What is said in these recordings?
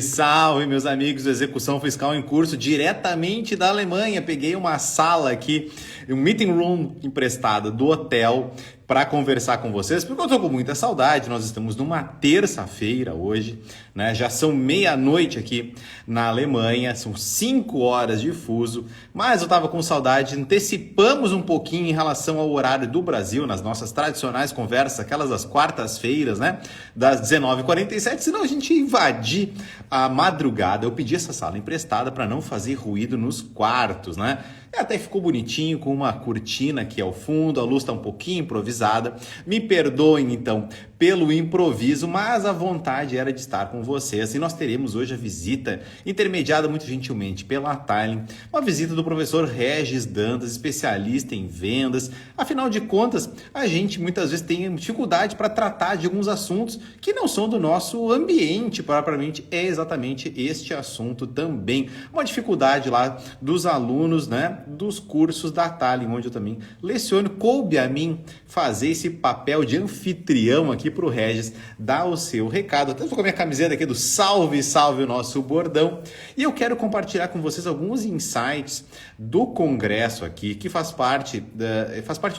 Salve, meus amigos do Execução Fiscal em Curso, diretamente da Alemanha. Peguei uma sala aqui, um meeting room emprestado do hotel para conversar com vocês, porque eu estou com muita saudade. Nós estamos numa terça-feira hoje, né? Já são meia-noite aqui na Alemanha, são 5 horas de fuso, mas eu estava com saudade. Antecipamos um pouquinho em relação ao horário do Brasil, nas nossas tradicionais conversas, aquelas das quartas-feiras, né? Das 19h47, senão a gente ia invadir a madrugada. Eu pedi essa sala emprestada para não fazer ruído nos quartos, né? Até ficou bonitinho com uma cortina aqui ao fundo, a luz está um pouquinho improvisada. Me perdoem então pelo improviso, mas a vontade era de estar com vocês. E nós teremos hoje a visita, intermediada muito gentilmente pela Thailand, uma visita do professor Regis Dantas, especialista em vendas. Afinal de contas, a gente muitas vezes tem dificuldade para tratar de alguns assuntos que não são do nosso ambiente propriamente. É exatamente este assunto também. Uma dificuldade lá dos alunos, né, dos cursos da Thailand, onde eu também leciono. Coube a mim fazer esse papel de anfitrião aqui para o Regis dar o seu recado. Até estou com a minha camiseta aqui do Salve, Salve o nosso bordão. E eu quero compartilhar com vocês alguns insights do congresso aqui, que faz parte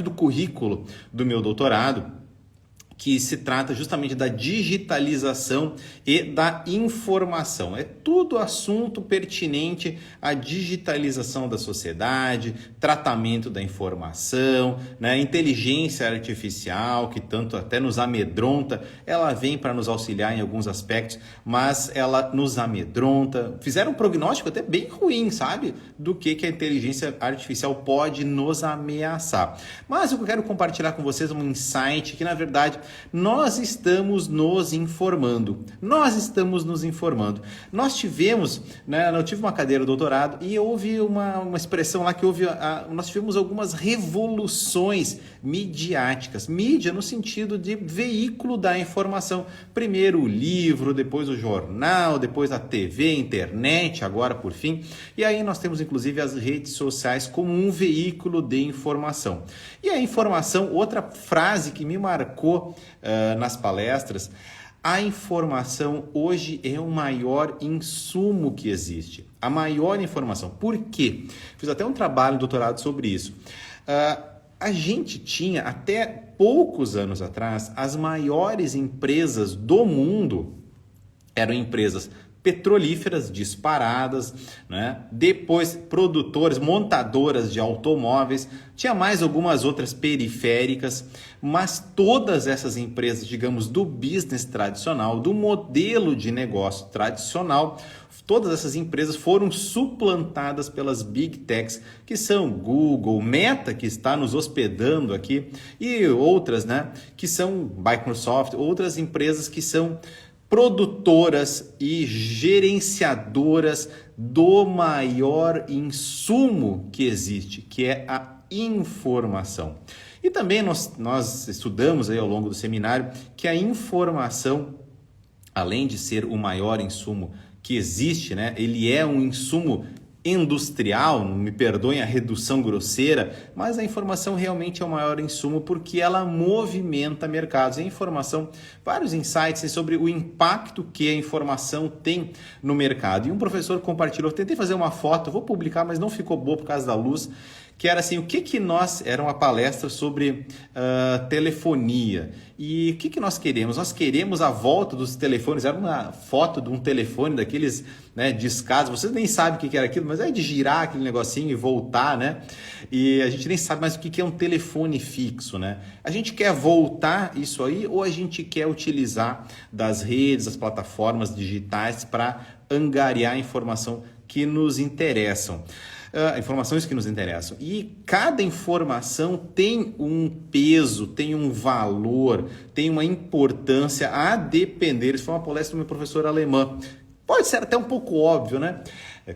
do currículo do meu doutorado, que se trata justamente da digitalização e da informação. É tudo assunto pertinente à digitalização da sociedade, tratamento da informação, né? Inteligência artificial, que tanto até nos amedronta. Ela vem para nos auxiliar em alguns aspectos, mas ela nos amedronta. Fizeram um prognóstico até bem ruim, sabe? Do que a inteligência artificial pode nos ameaçar. Mas eu quero compartilhar com vocês um insight que, na verdade, nós estamos nos informando. Nós tivemos, né, eu tive uma cadeira de doutorado e houve uma expressão lá que nós tivemos algumas revoluções midiáticas. Mídia no sentido de veículo da informação. Primeiro o livro, depois o jornal, depois a TV, internet, agora por fim. E aí nós temos inclusive as redes sociais como um veículo de informação. E a informação, outra frase que me marcou nas palestras: a informação hoje é o maior insumo que existe. A maior informação. Por quê? Fiz até um trabalho de doutorado sobre isso. A gente tinha, até poucos anos atrás, as maiores empresas do mundo eram empresas petrolíferas disparadas, né? Depois produtores, montadoras de automóveis, tinha mais algumas outras periféricas, mas todas essas empresas, digamos, do business tradicional, do modelo de negócio tradicional, todas essas empresas foram suplantadas pelas Big Techs, que são Google, Meta, que está nos hospedando aqui, e outras, né, que são Microsoft, outras empresas que são produtoras e gerenciadoras do maior insumo que existe, que é a informação. E também nós estudamos aí ao longo do seminário que a informação, além de ser o maior insumo que existe, né, ele é um insumo industrial, não me perdoem a redução grosseira, mas a informação realmente é o maior insumo porque ela movimenta mercados. A informação, vários insights sobre o impacto que a informação tem no mercado. E um professor compartilhou, tentei fazer uma foto, vou publicar, mas não ficou boa por causa da luz, que era assim, era uma palestra sobre telefonia. E o que nós queremos? Nós queremos a volta dos telefones. Era uma foto de um telefone daqueles, né, discados. Vocês nem sabem o que era aquilo, mas é de girar aquele negocinho e voltar, né? E a gente nem sabe mais o que é um telefone fixo, né? A gente quer voltar isso aí ou a gente quer utilizar das redes, das plataformas digitais para angariar informação que nos interessam. Informações que nos interessam. E cada informação tem um peso, tem um valor, tem uma importância a depender. Isso foi uma palestra do meu professor alemão. Pode ser até um pouco óbvio, né?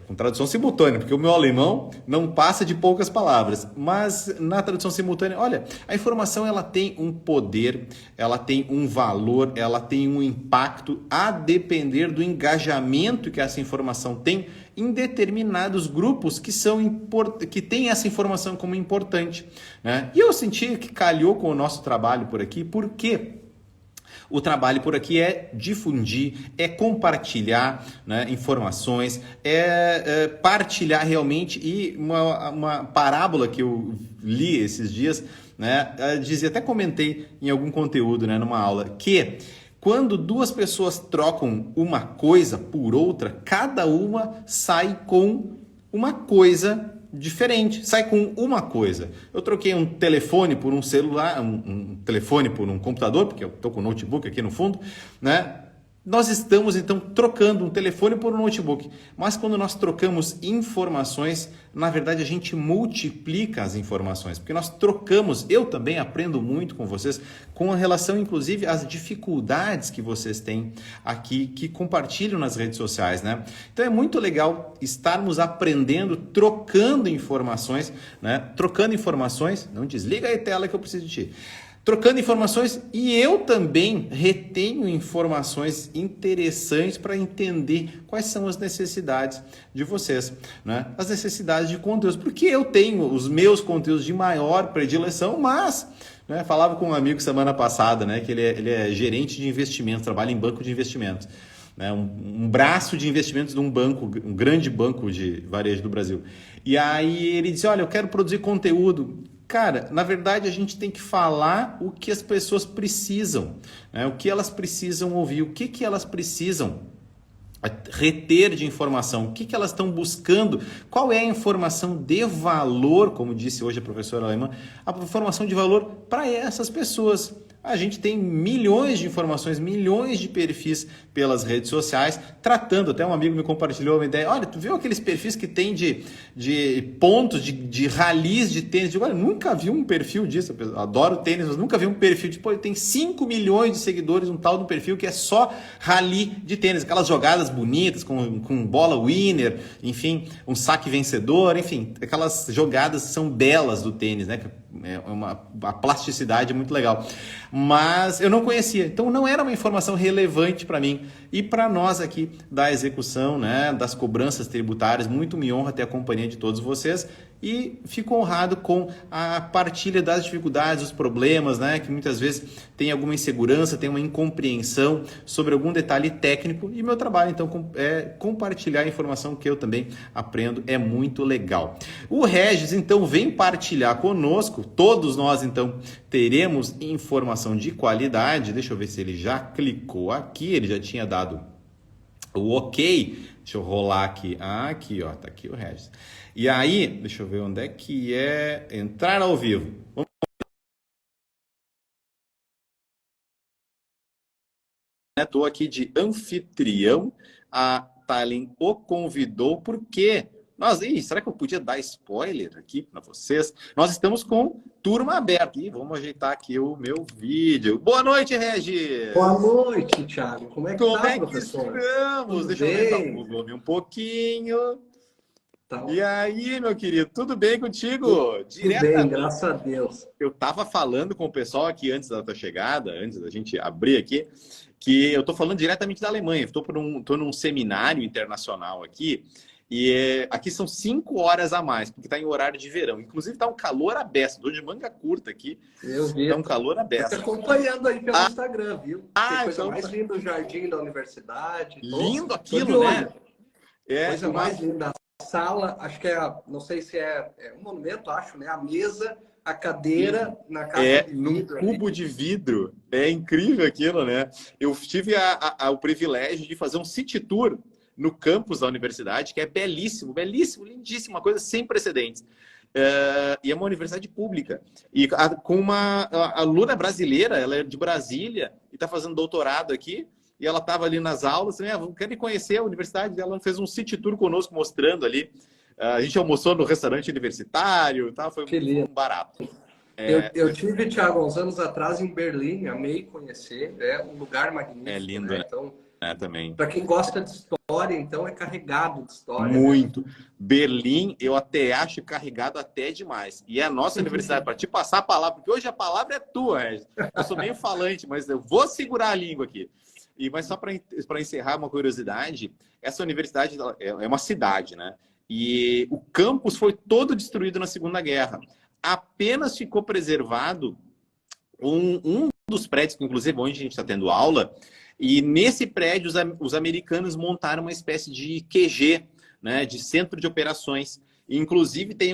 Com tradução simultânea, porque o meu alemão não passa de poucas palavras, mas na tradução simultânea, olha, a informação ela tem um poder, ela tem um valor, ela tem um impacto a depender do engajamento que essa informação tem em determinados grupos que têm essa informação como importante, né? E eu senti que calhou com o nosso trabalho por aqui, porque O trabalho por aqui é difundir, é compartilhar, né, informações, partilhar realmente. E uma parábola que eu li esses dias, né, dizia, até comentei em algum conteúdo, né, numa aula, que quando duas pessoas trocam uma coisa por outra, cada uma sai com uma coisa diferente, sai com uma coisa. Eu troquei um telefone por um celular, um telefone por um computador, porque eu estou com o notebook aqui no fundo, né? Nós estamos então trocando um telefone por um notebook, mas quando nós trocamos informações, na verdade a gente multiplica as informações, porque nós trocamos. Eu também aprendo muito com vocês, com a relação inclusive às dificuldades que vocês têm aqui, que compartilham nas redes sociais, né? Então é muito legal estarmos aprendendo, trocando informações, né? Trocando informações, não desliga aí a tela que eu preciso de ti. Trocando informações, e eu também retenho informações interessantes para entender quais são as necessidades de vocês, né? As necessidades de conteúdos, porque eu tenho os meus conteúdos de maior predileção, mas, né, falava com um amigo semana passada, né, que ele é gerente de investimentos, trabalha em banco de investimentos, né, um braço de investimentos de um banco, um grande banco de varejo do Brasil. E aí ele disse, olha, eu quero produzir conteúdo. Cara, na verdade a gente tem que falar o que as pessoas precisam, né? O que elas precisam ouvir, o que elas precisam reter de informação, o que elas estão buscando, qual é a informação de valor, como disse hoje a professora alemã, a informação de valor para essas pessoas. A gente tem milhões de informações, milhões de perfis pelas redes sociais, tratando, até um amigo me compartilhou uma ideia, olha, tu viu aqueles perfis que tem de pontos, de ralis de tênis? Eu nunca vi um perfil disso, eu adoro tênis, mas nunca vi um perfil de, pô, ele tem 5 milhões de seguidores, um tal de um perfil que é só rali de tênis, aquelas jogadas bonitas, com bola winner, enfim, um saque vencedor, enfim, aquelas jogadas que são belas do tênis, né? A plasticidade é muito legal. Mas eu não conhecia, então não era uma informação relevante para mim e para nós aqui da execução, né, das cobranças tributárias. Muito me honra ter a companhia de todos vocês e fico honrado com a partilha das dificuldades, dos problemas, né, que muitas vezes tem alguma insegurança, tem uma incompreensão sobre algum detalhe técnico, e meu trabalho então é compartilhar a informação que eu também aprendo, é muito legal. O Regis então vem partilhar conosco, todos nós então teremos informação de qualidade. Deixa eu ver se ele já clicou aqui, ele já tinha dado o ok. Deixa eu rolar aqui. Aqui, ó, tá aqui o Regis. E aí, deixa eu ver onde é que é entrar ao vivo. Estou aqui de anfitrião. A Thalin o convidou porque será que eu podia dar spoiler aqui para vocês? Nós estamos com turma aberta. E vamos ajeitar aqui o meu vídeo. Boa noite, Regis! Boa noite, Thiago. Como é que tá, professor? Estamos? Tudo Deixa bem? eu aumentar o volume um pouquinho. Tá. E aí, meu querido, tudo bem contigo? Tudo bem, graças a Deus. Eu estava falando com o pessoal aqui antes da tua chegada, antes da gente abrir aqui, que eu estou falando diretamente da Alemanha. Estou num seminário internacional aqui, e aqui são 5 horas a mais, porque está em horário de verão. Inclusive está um calor aberto, estou de manga curta aqui. Eu vi. Está um calor aberto. Estou acompanhando aí pelo Instagram, viu? Que coisa então mais linda, o jardim da universidade. Lindo aquilo, né? Coisa mais linda. A sala, acho que não sei se é um monumento, acho, né? A mesa, a cadeira na caixa de num vidro, cubo ali. de vidro. É incrível aquilo, né? Eu tive o privilégio de fazer um city tour no campus da universidade, que é belíssimo, belíssimo, lindíssimo, uma coisa sem precedentes. E é uma universidade pública. E com uma aluna brasileira, ela é de Brasília e está fazendo doutorado aqui. E ela estava ali nas aulas, quero conhecer a universidade. Ela fez um city tour conosco, mostrando ali. A gente almoçou no restaurante universitário, tá? Foi um barato. Eu tive, Thiago, uns anos atrás em Berlim, amei conhecer. É um lugar magnífico. É lindo, né? Então, também. para quem gosta de história, então é carregado de história. Muito. Né? Berlim, eu até acho carregado até demais. E é a nossa universidade, para te passar a palavra, porque hoje a palavra é tua, Regis. Eu sou meio falante, mas eu vou segurar a língua aqui. Mas só para encerrar uma curiosidade, essa universidade é uma cidade, né? E o campus foi todo destruído na Segunda Guerra. Apenas ficou preservado um dos prédios, que inclusive onde a gente está tendo aula, e nesse prédio os americanos montaram uma espécie de QG, né, de centro de operações. Inclusive tem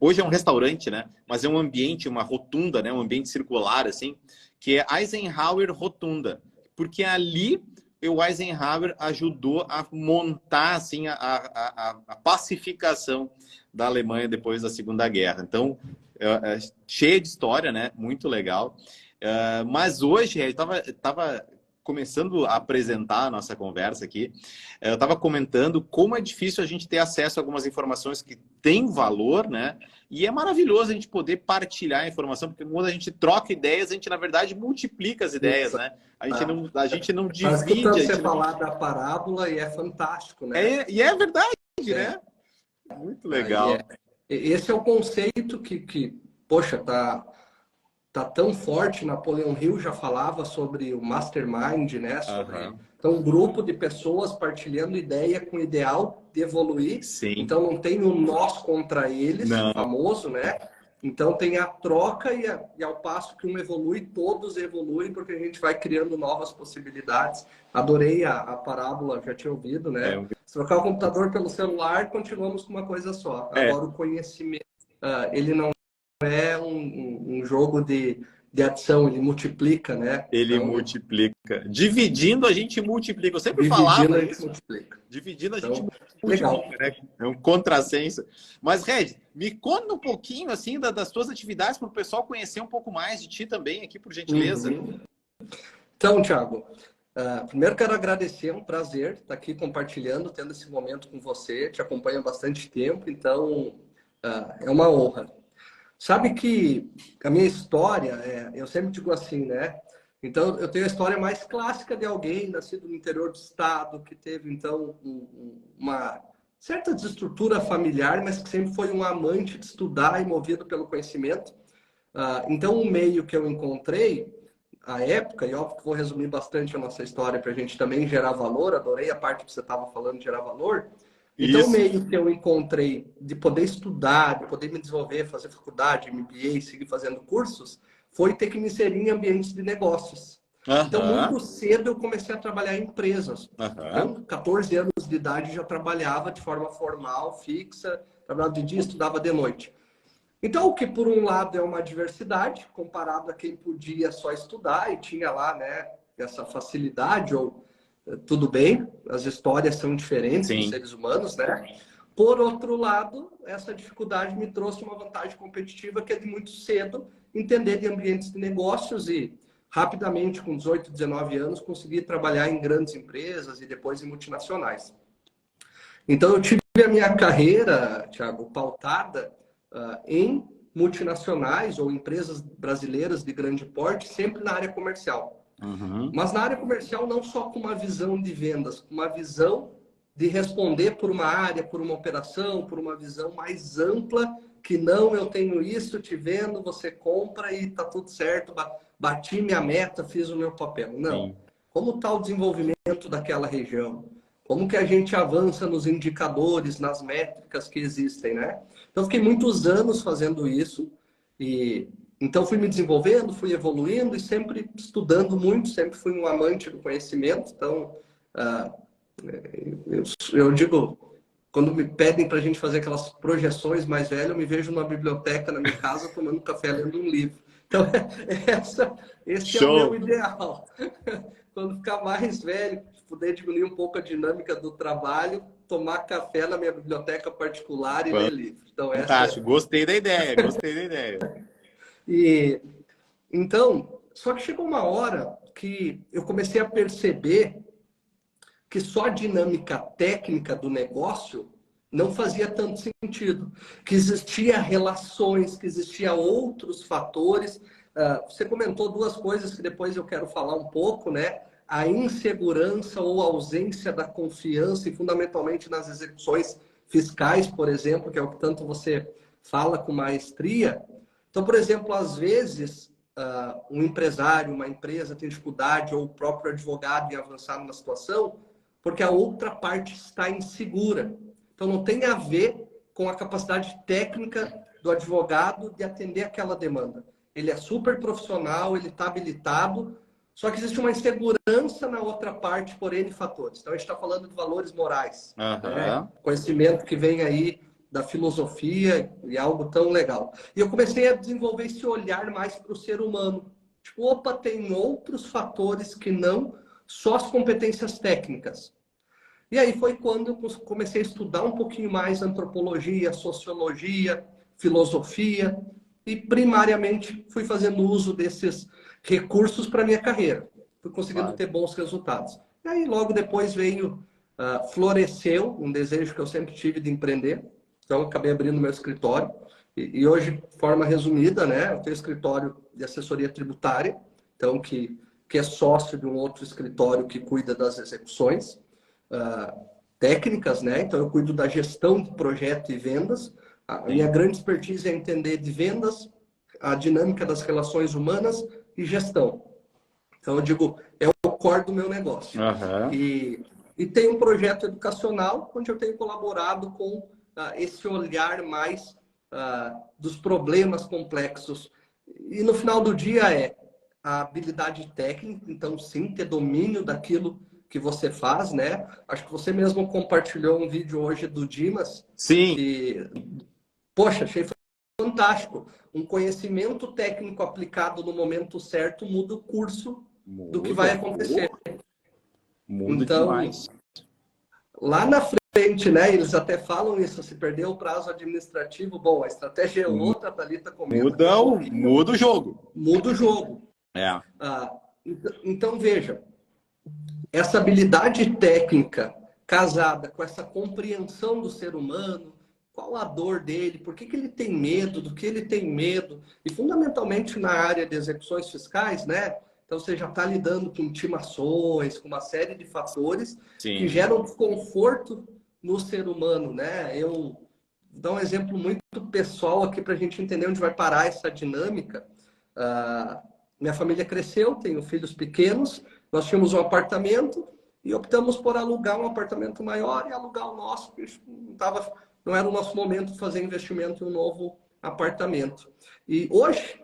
hoje é um restaurante, né, mas é um ambiente, uma rotunda, né, um ambiente circular, assim, que é Eisenhower Rotunda, porque ali o Eisenhower ajudou a montar assim, a pacificação da Alemanha depois da Segunda Guerra. Então, cheia de história, né? Muito legal. Mas hoje, eu estava começando a apresentar a nossa conversa aqui, eu estava comentando como é difícil a gente ter acesso a algumas informações que têm valor, né? E é maravilhoso a gente poder partilhar a informação, porque quando a gente troca ideias, a gente, na verdade, multiplica as ideias, né? A gente não Estava divide. escutando você falar da parábola e é fantástico, né? E é verdade, né? Muito legal. Esse é o conceito poxa, tá tão forte. Napoleão Hill já falava sobre o mastermind, né? Então, um grupo de pessoas partilhando ideia com o ideal de evoluir. Sim. Então, não tem o nós contra eles, famoso, né? Então, tem a troca e ao passo que um evolui, todos evoluem, porque a gente vai criando novas possibilidades. Adorei a parábola, já tinha ouvido, né? Se trocar o computador pelo celular, continuamos com uma coisa só. Agora, o conhecimento, ele não é um jogo de adição, ele multiplica, né? Ele multiplica. Dividindo, a gente multiplica. Eu sempre Dividindo, falava a gente isso. multiplica. Dividindo, a gente multiplica, legal. Né? É um contrassenso. Mas, Red, me conta um pouquinho assim das tuas atividades para o pessoal conhecer um pouco mais de ti também aqui, por gentileza. Então, Thiago, primeiro quero agradecer, é um prazer estar aqui compartilhando, tendo esse momento com você. Te acompanho há bastante tempo, então é uma honra. Sabe que a minha história, eu sempre digo assim, né? Então, eu tenho a história mais clássica de alguém nascido no interior do estado, que teve, então, uma certa desestrutura familiar, mas que sempre foi um amante de estudar e movido pelo conhecimento. Então, o meio que eu encontrei, à época, e óbvio que vou resumir bastante a nossa história para a gente também gerar valor, adorei a parte que você estava falando de gerar valor. Então, o meio que eu encontrei de poder estudar, de poder me desenvolver, fazer faculdade, MBA, seguir fazendo cursos, foi ter que me inserir em ambientes de negócios. Então, muito cedo eu comecei a trabalhar em empresas. Com 14 anos de idade já trabalhava de forma formal, fixa, trabalhava de dia, estudava de noite. Então, o que por um lado é uma diversidade, comparado a quem podia só estudar e tinha lá, né, essa facilidade ou tudo bem, as histórias são diferentes dos seres humanos, né? Por outro lado, essa dificuldade me trouxe uma vantagem competitiva que é de muito cedo entender de ambientes de negócios e rapidamente, com 18, 19 anos, consegui trabalhar em grandes empresas e depois em multinacionais. Então, eu tive a minha carreira, Thiago, pautada em multinacionais ou empresas brasileiras de grande porte, sempre na área comercial. Mas na área comercial, não só com uma visão de vendas, com uma visão de responder por uma área, por uma operação, por uma visão mais ampla, que não, eu tenho isso, te vendo, você compra e tá tudo certo, bati minha meta, fiz o meu papel. Não. Como está o desenvolvimento daquela região? Como que a gente avança nos indicadores, nas métricas que existem, né? Então, fiquei muitos anos fazendo isso e... Então, fui me desenvolvendo, fui evoluindo e sempre estudando muito, sempre fui um amante do conhecimento. Então, eu digo, quando me pedem para a gente fazer aquelas projeções mais velhas, eu me vejo numa biblioteca na minha casa tomando café, lendo um livro. Então, esse é o meu ideal. Quando ficar mais velho, poder diminuir um pouco a dinâmica do trabalho, tomar café na minha biblioteca particular e ler livro. Então, fantástico, gostei da ideia, gostei da ideia. E então, só que chegou uma hora que eu comecei a perceber que só a dinâmica técnica do negócio não fazia tanto sentido, que existia relações, que existia outros fatores. Você comentou duas coisas que depois eu quero falar um pouco, né? A insegurança ou ausência da confiança e fundamentalmente nas execuções fiscais, por exemplo, que é o que tanto você fala com maestria. Então, por exemplo, às vezes, um empresário, uma empresa tem dificuldade, ou o próprio advogado em avançar numa situação, porque a outra parte está insegura. Então, não tem a ver com a capacidade técnica do advogado de atender aquela demanda. ele é super profissional, ele está habilitado, só que existe uma insegurança na outra parte por N fatores. Então, a gente está falando de valores morais, né? Conhecimento que vem aí da filosofia e algo tão legal. E eu comecei a desenvolver esse olhar mais para o ser humano. Tipo, opa, tem outros fatores que não só as competências técnicas. E aí foi quando eu comecei a estudar um pouquinho mais antropologia, sociologia, filosofia, e primariamente fui fazendo uso desses recursos para minha carreira. Fui conseguindo ter bons resultados. E aí logo depois veio, floresceu um desejo que eu sempre tive de empreender. Então eu acabei abrindo meu escritório. E hoje, de forma resumida, né, eu tenho escritório de assessoria tributária, então que é sócio de um outro escritório que cuida das execuções técnicas, né? Então eu cuido da gestão de projeto e vendas. A minha grande expertise é entender de vendas, a dinâmica das relações humanas e gestão. Então eu digo, é o core do meu negócio. E tem um projeto educacional onde eu tenho colaborado com esse olhar mais dos problemas complexos. E no final do dia é a habilidade técnica, então sim, ter domínio daquilo que você faz, né? Acho que você mesmo compartilhou um vídeo hoje do Dimas. Sim. Que, poxa, achei fantástico. Um conhecimento técnico aplicado no momento certo muda o curso do que vai acontecer. Muda então, demais. Lá na frente, né? Eles até falam isso, se perder o prazo administrativo, bom, a estratégia é outra, a Thalita comenta. Muda o jogo. Muda o jogo. Então, veja, essa habilidade técnica casada com essa compreensão do ser humano, qual a dor dele, por que ele tem medo, do que ele tem medo, e fundamentalmente na área de execuções fiscais, né? Então você já está lidando com intimações, com uma série de fatores que geram desconforto no ser humano, né? Eu vou dar um exemplo muito pessoal aqui para a gente entender onde vai parar essa dinâmica. Minha família cresceu, tenho filhos pequenos, nós tínhamos um apartamento e optamos por alugar um apartamento maior e alugar o nosso, porque não era o nosso momento de fazer investimento em um novo apartamento. E hoje,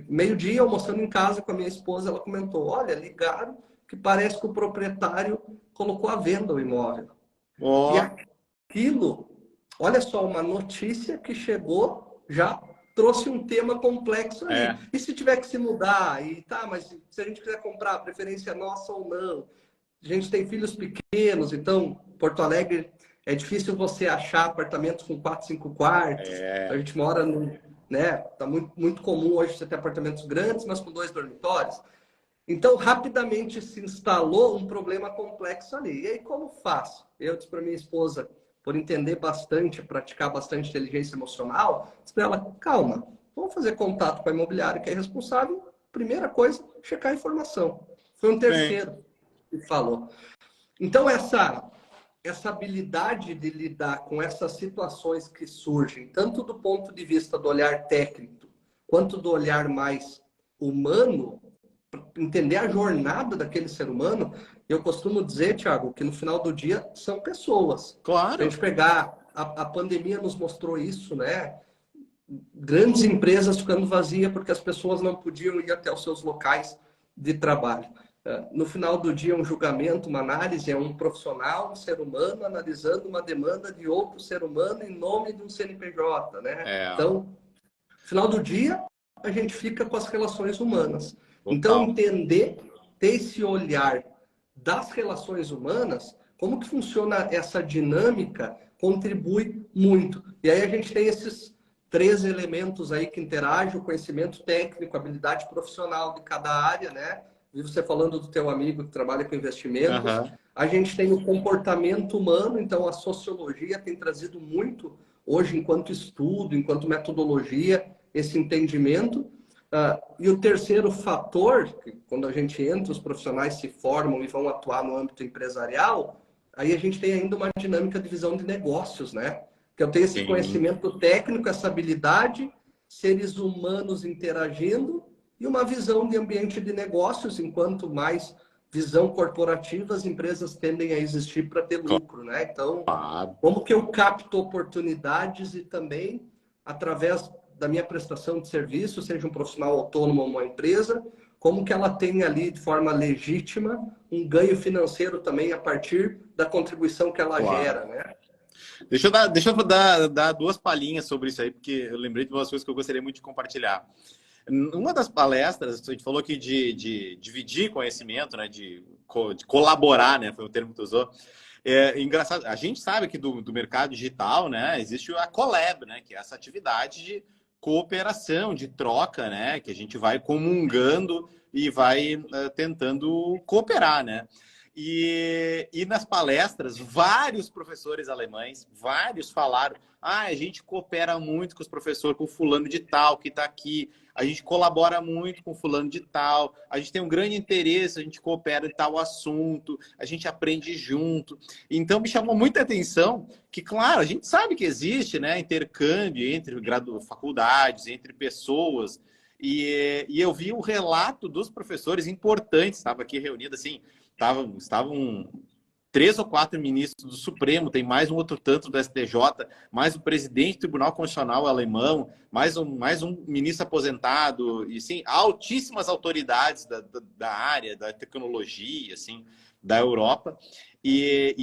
meio-dia, almoçando em casa com a minha esposa, ela comentou, olha, ligaram que parece que o proprietário colocou à venda o imóvel. E aquilo, olha só, uma notícia que chegou já trouxe um tema complexo ali. E se tiver que se mudar? E tá, mas se a gente quiser comprar, preferência nossa ou não? A gente tem filhos pequenos, então Porto Alegre é difícil você achar apartamentos com 4, 5 quartos. A gente mora né? Tá muito comum hoje você ter apartamentos grandes, mas com 2 dormitórios. Então, rapidamente se instalou um problema complexo ali. E aí, como faço? Eu disse para minha esposa, por entender bastante, praticar bastante inteligência emocional, disse para ela, calma, vamos fazer contato com a imobiliária que é responsável. Primeira coisa, checar a informação. Foi um terceiro que falou. Então, essa habilidade de lidar com essas situações que surgem, tanto do ponto de vista do olhar técnico, quanto do olhar mais humano, entender a jornada daquele ser humano, eu costumo dizer, Thiago, que no final do dia são pessoas. Claro. Se a gente pegar, a pandemia nos mostrou isso, né? Grandes empresas ficando vazias porque as pessoas não podiam ir até os seus locais de trabalho. No final do dia, um julgamento, uma análise, é um profissional, um ser humano, analisando uma demanda de outro ser humano em nome de um CNPJ, né? Então, no final do dia, a gente fica com as relações humanas. Então, entender, ter esse olhar das relações humanas, como que funciona essa dinâmica, contribui muito. E aí a gente tem esses 3 elementos aí que interagem, o conhecimento técnico, a habilidade profissional de cada área, né? Vi você falando do teu amigo que trabalha com investimentos. A gente tem o comportamento humano, então a sociologia tem trazido muito, hoje, enquanto estudo, enquanto metodologia, esse entendimento. E o terceiro fator, que quando a gente entra, os profissionais se formam e vão atuar no âmbito empresarial, aí a gente tem ainda uma dinâmica de visão de negócios, né? Que eu tenho esse conhecimento técnico, essa habilidade, seres humanos interagindo e uma visão de ambiente de negócios, enquanto mais visão corporativa, as empresas tendem a existir para ter lucro, né? Então, como que eu capto oportunidades e também, através da minha prestação de serviço, seja um profissional autônomo ou uma empresa, como que ela tem ali, de forma legítima, um ganho financeiro também a partir da contribuição que ela gera, né? Deixa eu dar duas palhinhas sobre isso aí, porque eu lembrei de umas coisas que eu gostaria muito de compartilhar. Numa das palestras, a gente falou aqui de dividir conhecimento, né, de colaborar, né, foi o termo que tu usou. É engraçado, a gente sabe que do mercado digital, né, existe a Collab, né, que é essa atividade de cooperação, de troca, né, que a gente vai comungando e vai tentando cooperar, né. E nas palestras, vários professores alemães, vários falaram, a gente coopera muito com os professores, com o fulano de tal que está aqui, a gente colabora muito com o fulano de tal, a gente tem um grande interesse, a gente coopera em tal assunto, a gente aprende junto. Então, me chamou muita atenção que, claro, a gente sabe que existe, né, intercâmbio entre faculdades, entre pessoas, e eu vi o relato dos professores importantes, estava aqui reunido assim, estavam 3 ou 4 ministros do Supremo, tem mais um outro tanto do STJ, mais o presidente do Tribunal Constitucional alemão, mais um ministro aposentado, e sim, altíssimas autoridades da área, da tecnologia, assim, da Europa, e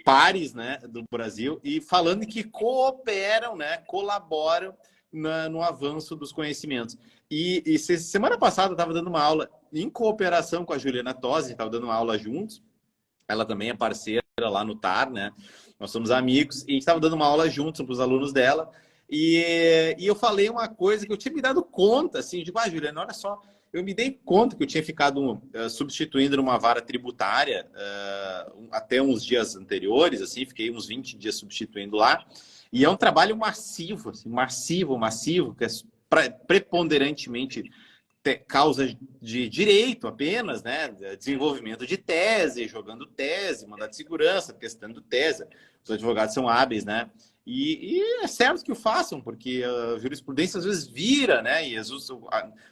pares, né, do Brasil, e falando que cooperam, né, colaboram no avanço dos conhecimentos. E semana passada eu estava dando uma aula em cooperação com a Juliana Tosi, estava dando uma aula juntos. Ela também é parceira lá no TAR, né? Nós somos amigos e a gente estava dando uma aula juntos para os alunos dela. E eu falei uma coisa que eu tinha me dado conta, assim, de, Juliana, olha só, eu me dei conta que eu tinha ficado substituindo numa vara tributária até uns dias anteriores, assim, fiquei uns 20 dias substituindo lá. E é um trabalho massivo, assim, massivo, que é preponderantemente causa de direito apenas, né? Desenvolvimento de tese, jogando tese, mandado de segurança, testando tese. Os advogados são hábeis, né? E é certo que o façam, porque a jurisprudência às vezes vira, né? E o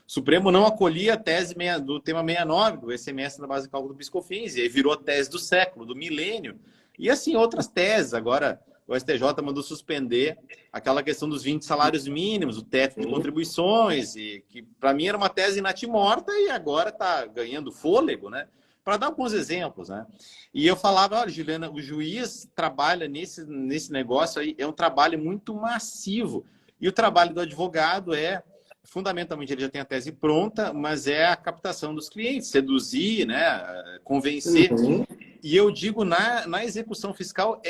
Supremo não acolhia a tese do tema 69, do ICMS na base de cálculo do PIS/COFINS, e aí virou a tese do século, do milênio. E assim, outras teses. Agora, o STJ mandou suspender aquela questão dos 20 salários mínimos, o teto de contribuições, e que para mim era uma tese natimorta e agora está ganhando fôlego, né? Para dar alguns exemplos, né? E eu falava, olha, Juliana, o juiz trabalha nesse negócio aí, é um trabalho muito massivo. E o trabalho do advogado fundamentalmente, ele já tem a tese pronta, mas é a captação dos clientes, seduzir, né? Convencer. Uhum. E eu digo, na execução fiscal,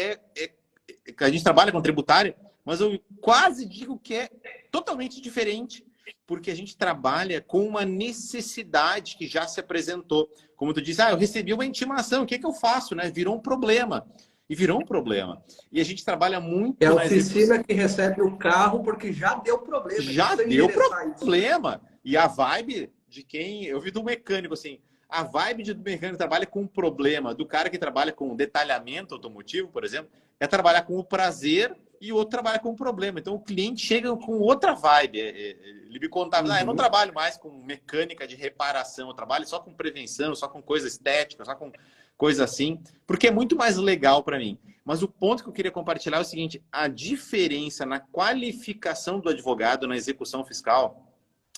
a gente trabalha com tributário, mas eu quase digo que é totalmente diferente, porque a gente trabalha com uma necessidade que já se apresentou. Como tu disse, eu recebi uma intimação, o que eu faço? Né? Virou um problema. E virou um problema. E a gente trabalha muito... É a oficina que recebe o carro porque já deu problema. Já deu problema. E a vibe de quem... Eu vi do mecânico, assim, a vibe do mecânico que trabalha com problema, do cara que trabalha com detalhamento automotivo, por exemplo, é trabalhar com o prazer e o outro trabalha com o problema. Então, o cliente chega com outra vibe. Ele me contava, eu não trabalho mais com mecânica de reparação, eu trabalho só com prevenção, só com coisa estética, só com coisa assim, porque é muito mais legal para mim. Mas o ponto que eu queria compartilhar é o seguinte, a diferença na qualificação do advogado na execução fiscal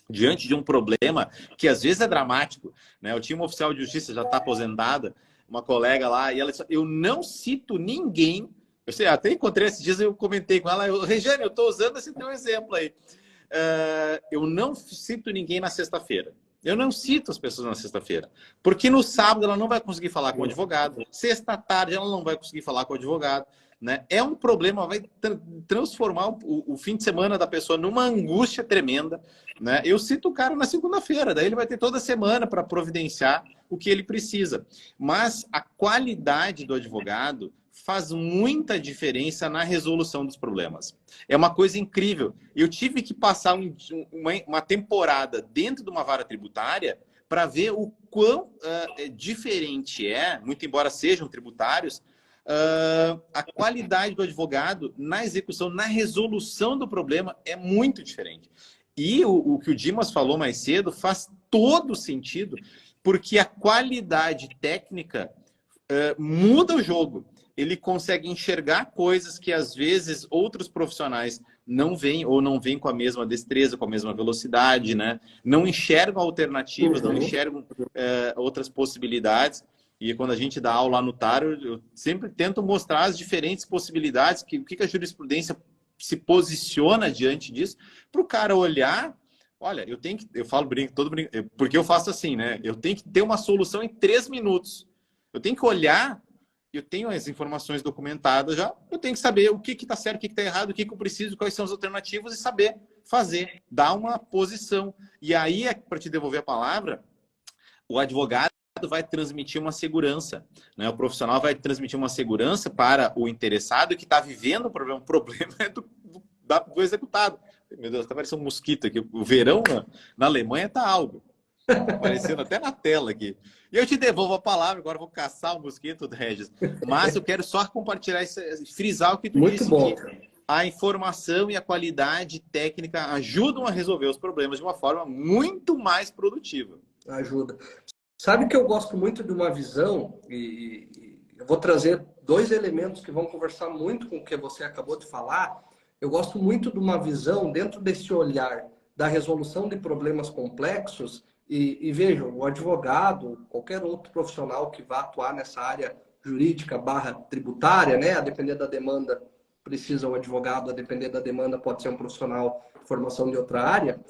diante de um problema que às vezes é dramático, né? Eu tinha uma oficial de justiça, já está aposentada, uma colega lá, e ela disse, eu não cito ninguém. Eu sei, até encontrei esses dias, eu comentei com ela, Regiane, eu estou usando esse teu exemplo aí. Eu não cito ninguém na sexta-feira. Eu não cito as pessoas na sexta-feira. Porque no sábado ela não vai conseguir falar com o advogado. Sexta-tarde ela não vai conseguir falar com o advogado. Né? É um problema, vai transformar o fim de semana da pessoa numa angústia tremenda. Né? Eu cito o cara na segunda-feira, daí ele vai ter toda semana para providenciar o que ele precisa. Mas a qualidade do advogado faz muita diferença na resolução dos problemas. É uma coisa incrível. Eu tive que passar uma temporada dentro de uma vara tributária para ver o quão diferente muito embora sejam tributários, a qualidade do advogado na execução, na resolução do problema é muito diferente. E o que o Dimas falou mais cedo faz todo sentido, porque a qualidade técnica muda o jogo. Ele consegue enxergar coisas que às vezes outros profissionais não veem ou não veem com a mesma destreza, com a mesma velocidade, né? Não enxergam alternativas, não enxergam outras possibilidades. E quando a gente dá aula lá no Taro, eu sempre tento mostrar as diferentes possibilidades, o que a jurisprudência se posiciona diante disso, para o cara olhar. Olha, eu falo porque eu faço assim, né? Eu tenho que ter uma solução em 3 minutos. Eu tenho que olhar, eu tenho as informações documentadas já, eu tenho que saber o que está certo, o que está errado, o que eu preciso, quais são as alternativas e saber fazer, dar uma posição. E aí, para te devolver a palavra, o advogado vai transmitir uma segurança, né? O profissional vai transmitir uma segurança para o interessado que está vivendo o problema. O problema é do executado. Meu Deus, está parecendo um mosquito aqui. O verão na Alemanha está algo. Tá aparecendo até na tela aqui. E eu te devolvo a palavra, agora eu vou caçar o mosquito, Regis. Mas eu quero só compartilhar, frisar o que tu Muito disse, bom. que a informação e a qualidade técnica ajudam a resolver os problemas de uma forma muito mais produtiva. Ajuda. Sabe que eu gosto muito de uma visão, e eu vou trazer 2 elementos que vão conversar muito com o que você acabou de falar. Eu gosto muito de uma visão dentro desse olhar da resolução de problemas complexos. E vejam, o advogado, qualquer outro profissional que vá atuar nessa área jurídica / tributária, né? A depender da demanda, precisa um advogado, a depender da demanda, pode ser um profissional de formação de outra área.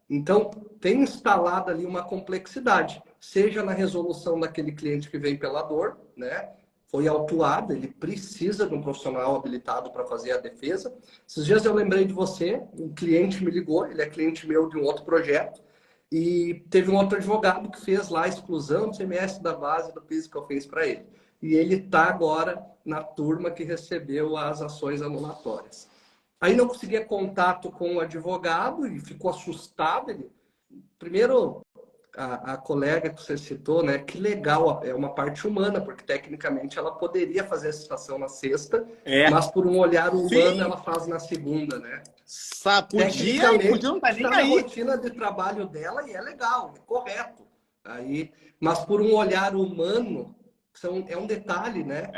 Então, tem instalada ali uma complexidade, seja na resolução daquele cliente que vem pela dor, né? Foi autuado, ele precisa de um profissional habilitado para fazer a defesa. Esses dias eu lembrei de você, um cliente me ligou, ele é cliente meu de um outro projeto, e teve um outro advogado que fez lá a exclusão do CMS da base do PIS que eu fiz para ele. E ele está agora na turma que recebeu as ações anulatórias. Aí não conseguia contato com o advogado e ficou assustado. Primeiro, a colega que você citou, né? Que legal, é uma parte humana, porque tecnicamente ela poderia fazer a citação na sexta, mas por um olhar humano ela faz na segunda, né? Podia não estar nem está aí. na rotina de trabalho dela e é legal, é correto. Aí, mas por um olhar humano, é um detalhe, né?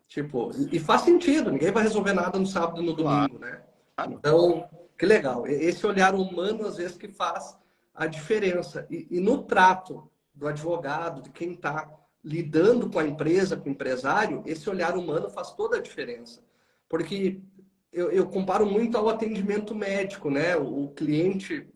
Tipo, e faz sentido, ninguém vai resolver nada no sábado e no domingo, né? Então, que legal. Esse olhar humano, às vezes, que faz a diferença. E no trato do advogado, de quem está lidando com a empresa, com o empresário, esse olhar humano faz toda a diferença. Porque eu comparo muito ao atendimento médico, né? O cliente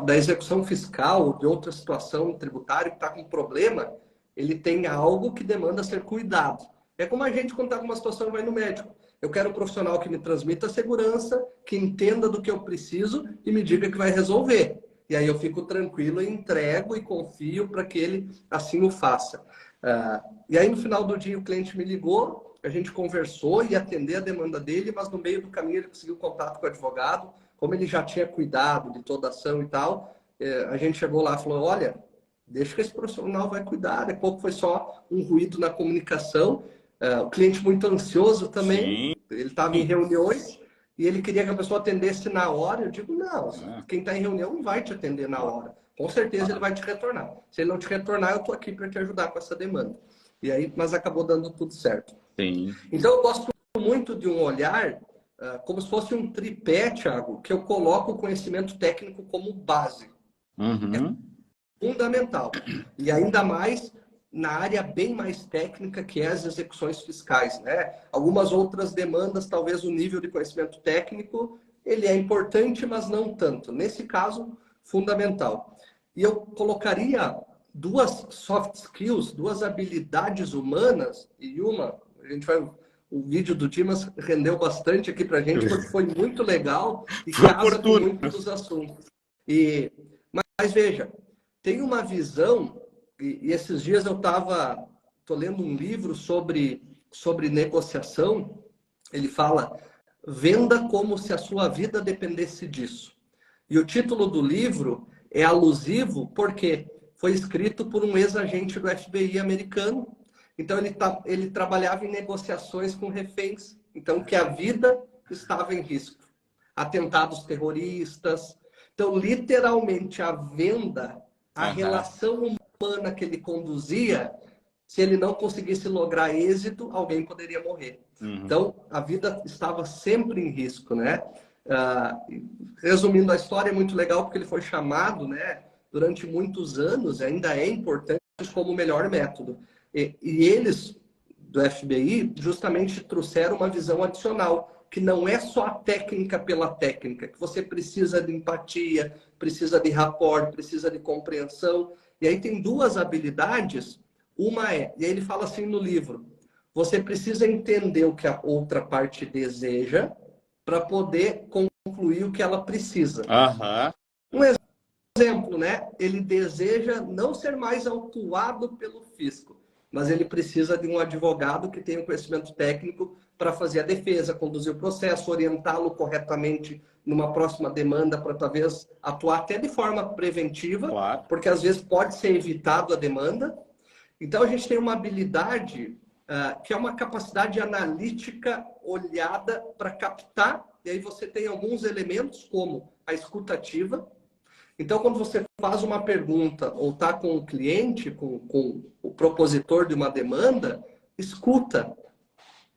da execução fiscal ou de outra situação tributária que está com problema, ele tem algo que demanda ser cuidado. É como a gente, quando está com uma situação, vai no médico. Eu quero um profissional que me transmita segurança, que entenda do que eu preciso e me diga que vai resolver. E aí eu fico tranquilo e entrego e confio para que ele assim o faça. E aí no final do dia o cliente me ligou, a gente conversou e atender a demanda dele, mas no meio do caminho ele conseguiu contato com o advogado, como ele já tinha cuidado de toda a ação e tal, a gente chegou lá e falou, olha, deixa que esse profissional vai cuidar, daqui a pouco foi só um ruído na comunicação. O cliente muito ansioso também, ele estava em reuniões e ele queria que a pessoa atendesse na hora. Eu digo, não, quem está em reunião não vai te atender na hora. Com certeza ele vai te retornar. Se ele não te retornar, eu estou aqui para te ajudar com essa demanda. E aí, mas acabou dando tudo certo. Sim. Então, eu gosto muito de um olhar como se fosse um tripé, Thiago, que eu coloco o conhecimento técnico como base. Uhum. É fundamental. E ainda mais na área bem mais técnica, que é as execuções fiscais, né? Algumas outras demandas, talvez o nível de conhecimento técnico, ele é importante, mas não tanto. Nesse caso, fundamental. E eu colocaria 2 soft skills, 2 habilidades humanas, e o vídeo do Dimas rendeu bastante aqui pra gente, porque foi muito legal e casa com muitos dos assuntos. Mas veja, tem uma visão, e esses dias eu tô lendo um livro sobre negociação. Ele fala, venda como se a sua vida dependesse disso. E o título do livro é alusivo porque foi escrito por um ex-agente do FBI americano. Então ele trabalhava em negociações com reféns, então que a vida estava em risco. Atentados terroristas. Então, literalmente, a venda, a relação humana que ele conduzia, Se ele não conseguisse lograr êxito, alguém poderia morrer. Então, a vida estava sempre em risco, né? Resumindo, a história é muito legal porque ele foi chamado, né, durante muitos anos, ainda é importante como o melhor método. E eles, do FBI, justamente trouxeram uma visão adicional, que não é só a técnica pela técnica, que você precisa de empatia, precisa de rapport, precisa de compreensão. E aí tem duas habilidades. Uma e aí ele fala assim no livro, você precisa entender o que a outra parte deseja para poder concluir o que ela precisa. Um exemplo, né? Ele deseja não ser mais autuado pelo fisco, mas ele precisa de um advogado que tenha um conhecimento técnico para fazer a defesa, conduzir o processo, orientá-lo corretamente numa próxima demanda para talvez atuar até de forma preventiva, porque às vezes pode ser evitado a demanda. Então a gente tem uma habilidade que é uma capacidade analítica olhada para captar, e aí você tem alguns elementos como a escutativa. Então, quando você faz uma pergunta ou está com o cliente, com o propositor de uma demanda, escuta.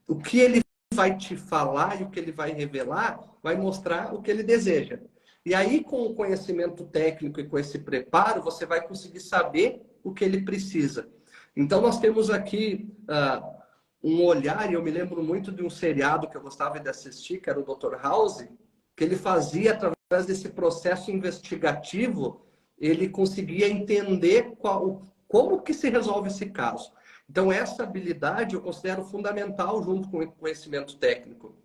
O que ele vai te falar e o que ele vai revelar vai mostrar o que ele deseja. E aí, com o conhecimento técnico e com esse preparo, você vai conseguir saber o que ele precisa. Então, nós temos aqui um olhar, e eu me lembro muito de um seriado que eu gostava de assistir, que era o Dr. House, que ele fazia, através desse processo investigativo, ele conseguia entender como que se resolve esse caso. Então, essa habilidade eu considero fundamental junto com o conhecimento técnico.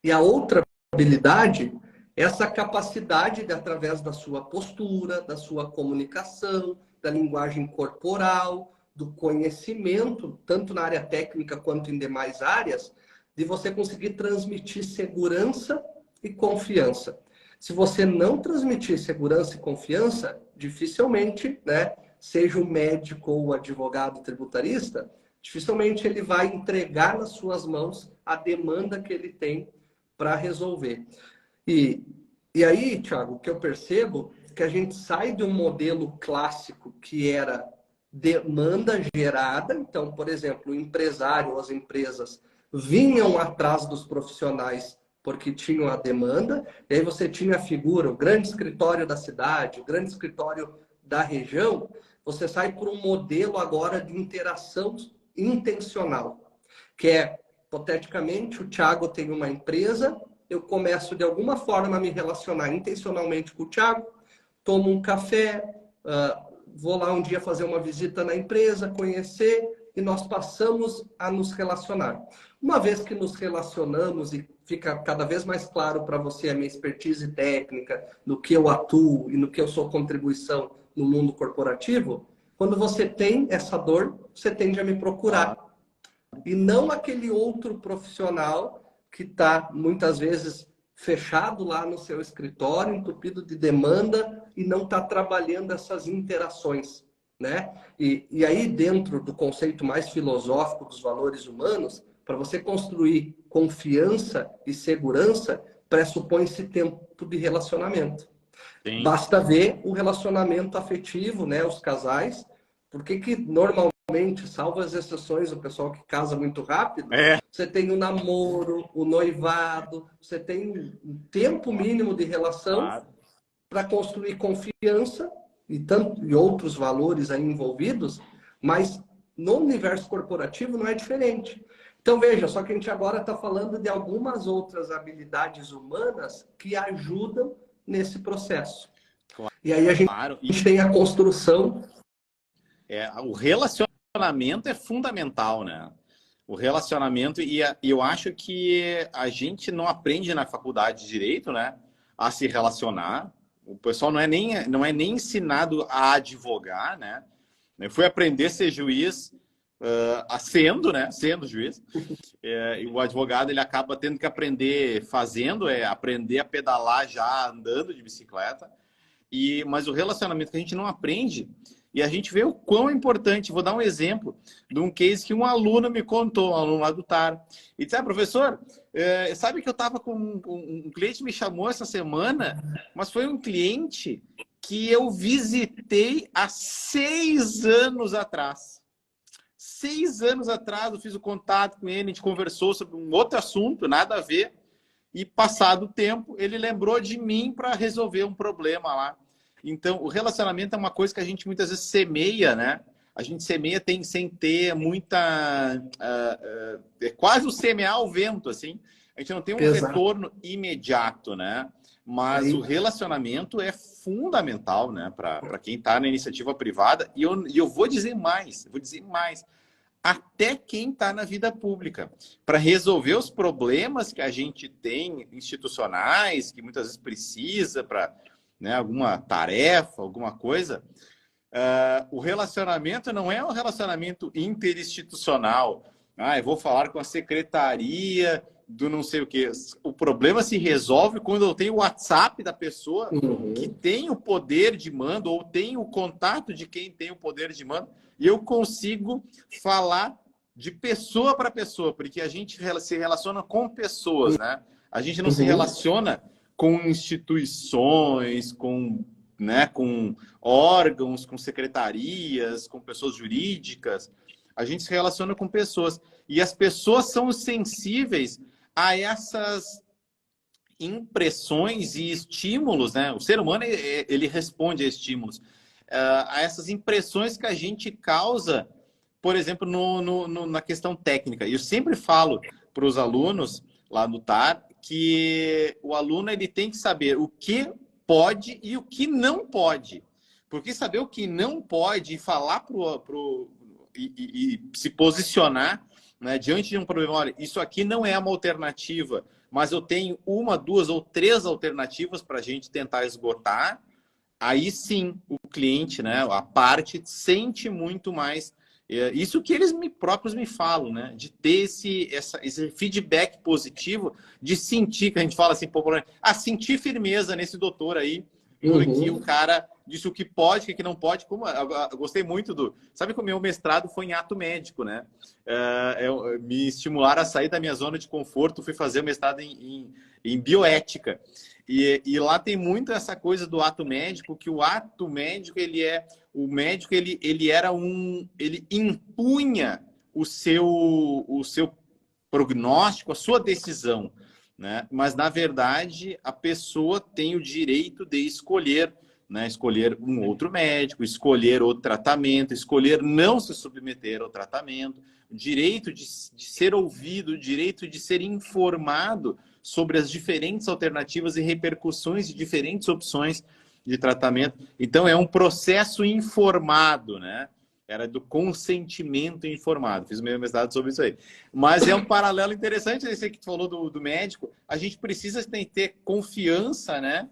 E a outra habilidade, essa capacidade de, através da sua postura, da sua comunicação, da linguagem corporal, do conhecimento, tanto na área técnica quanto em demais áreas, de você conseguir transmitir segurança e confiança. Se você não transmitir segurança e confiança, dificilmente, né, seja o médico ou o advogado tributarista, dificilmente ele vai entregar nas suas mãos a demanda que ele tem para resolver. E aí, Thiago, o que eu percebo é que a gente sai de um modelo clássico que era demanda gerada. Então, por exemplo, o empresário ou as empresas vinham atrás dos profissionais porque tinham a demanda, e aí você tinha a figura, o grande escritório da cidade, o grande escritório da região. Você sai por um modelo agora de interação intencional, que é, hipoteticamente, o Thiago tem uma empresa, eu começo de alguma forma a me relacionar intencionalmente com o Thiago, tomo um café, vou lá um dia fazer uma visita na empresa, conhecer, e nós passamos a nos relacionar. Uma vez que nos relacionamos e fica cada vez mais claro para você a minha expertise técnica, no que eu atuo e no que eu sou contribuição no mundo corporativo, quando você tem essa dor, você tende a me procurar. E não aquele outro profissional que está, muitas vezes, fechado lá no seu escritório, entupido de demanda e não está trabalhando essas interações, né? E aí, dentro do conceito mais filosófico dos valores humanos, para você construir confiança e segurança, pressupõe-se tempo de relacionamento. Sim. Basta ver o relacionamento afetivo, né? Os casais. Por que normalmente, salvo as exceções, o pessoal que casa muito rápido, você tem o namoro, o noivado, você tem um tempo mínimo de relação para construir confiança e outros valores aí envolvidos, mas no universo corporativo não é diferente. Então, veja, só que a gente agora está falando de algumas outras habilidades humanas que ajudam nesse processo. Claro. E aí a gente tem a construção... o relacionamento é fundamental, né? O relacionamento, e eu acho que a gente não aprende na faculdade de Direito, né, a se relacionar. O pessoal não é nem ensinado a advogar, né? Eu fui aprender a ser juiz sendo juiz. E o advogado ele acaba tendo que aprender fazendo, aprender a pedalar já andando de bicicleta. Mas o relacionamento que a gente não aprende, e a gente vê o quão é importante. Vou dar um exemplo de um case que um aluno me contou, um aluno lá do TAR. E disse, professor, sabe que eu estava com um cliente me chamou essa semana, mas foi um cliente que eu visitei há 6 anos atrás. 6 anos atrás eu fiz o contato com ele, a gente conversou sobre um outro assunto, nada a ver, e passado o tempo, ele lembrou de mim para resolver um problema lá. Então, o relacionamento é uma coisa que a gente muitas vezes semeia, né? A gente semeia sem ter muita... é quase o semear ao vento, assim. A gente não tem um Exato. retorno imediato, né? Mas o relacionamento é fundamental, né? Para quem está na iniciativa privada. E eu vou dizer mais, até quem está na vida pública. Para resolver os problemas que a gente tem institucionais, que muitas vezes precisa para, né, alguma tarefa, alguma coisa, o relacionamento não é um relacionamento interinstitucional. Eu vou falar com a secretaria do não sei o quê. O problema se resolve quando eu tenho o WhatsApp da pessoa que tem o poder de mando ou tem o contato de quem tem o poder de mando e eu consigo falar de pessoa para pessoa, porque a gente se relaciona com pessoas, né? A gente não se relaciona com instituições, né, com órgãos, com secretarias, com pessoas jurídicas. A gente se relaciona com pessoas. E as pessoas são sensíveis a essas impressões e estímulos, né? O ser humano, ele responde a estímulos. A essas impressões que a gente causa, por exemplo, na questão técnica. E eu sempre falo para os alunos lá no TAR que o aluno ele tem que saber o que pode e o que não pode. Porque saber o que não pode e falar e se posicionar, né, diante de um problema, olha, isso aqui não é uma alternativa, mas eu tenho 1, 2 ou 3 alternativas para a gente tentar esgotar, aí sim o cliente, né, a parte, sente muito mais. Isso que eles próprios me falam, né? De ter esse feedback positivo, de sentir, que a gente fala assim, popularmente, sentir firmeza nesse doutor aí, que o cara disse o que pode, o que não pode. Como eu gostei muito Sabe que o meu mestrado foi em ato médico, né? Me estimularam a sair da minha zona de conforto, fui fazer o mestrado em bioética. E lá tem muito essa coisa do ato médico, que o ato médico, o médico, ele impunha o seu prognóstico, a sua decisão, né? Mas, na verdade, a pessoa tem o direito de escolher, né? Escolher um outro médico, escolher outro tratamento, escolher não se submeter ao tratamento, o direito de ser ouvido, o direito de ser informado sobre as diferentes alternativas e repercussões de diferentes opções de tratamento. Então, é um processo informado, né? Era do consentimento informado. Fiz o meu mestrado sobre isso aí. Mas é um paralelo interessante, esse que tu falou do médico. A gente precisa ter confiança, né?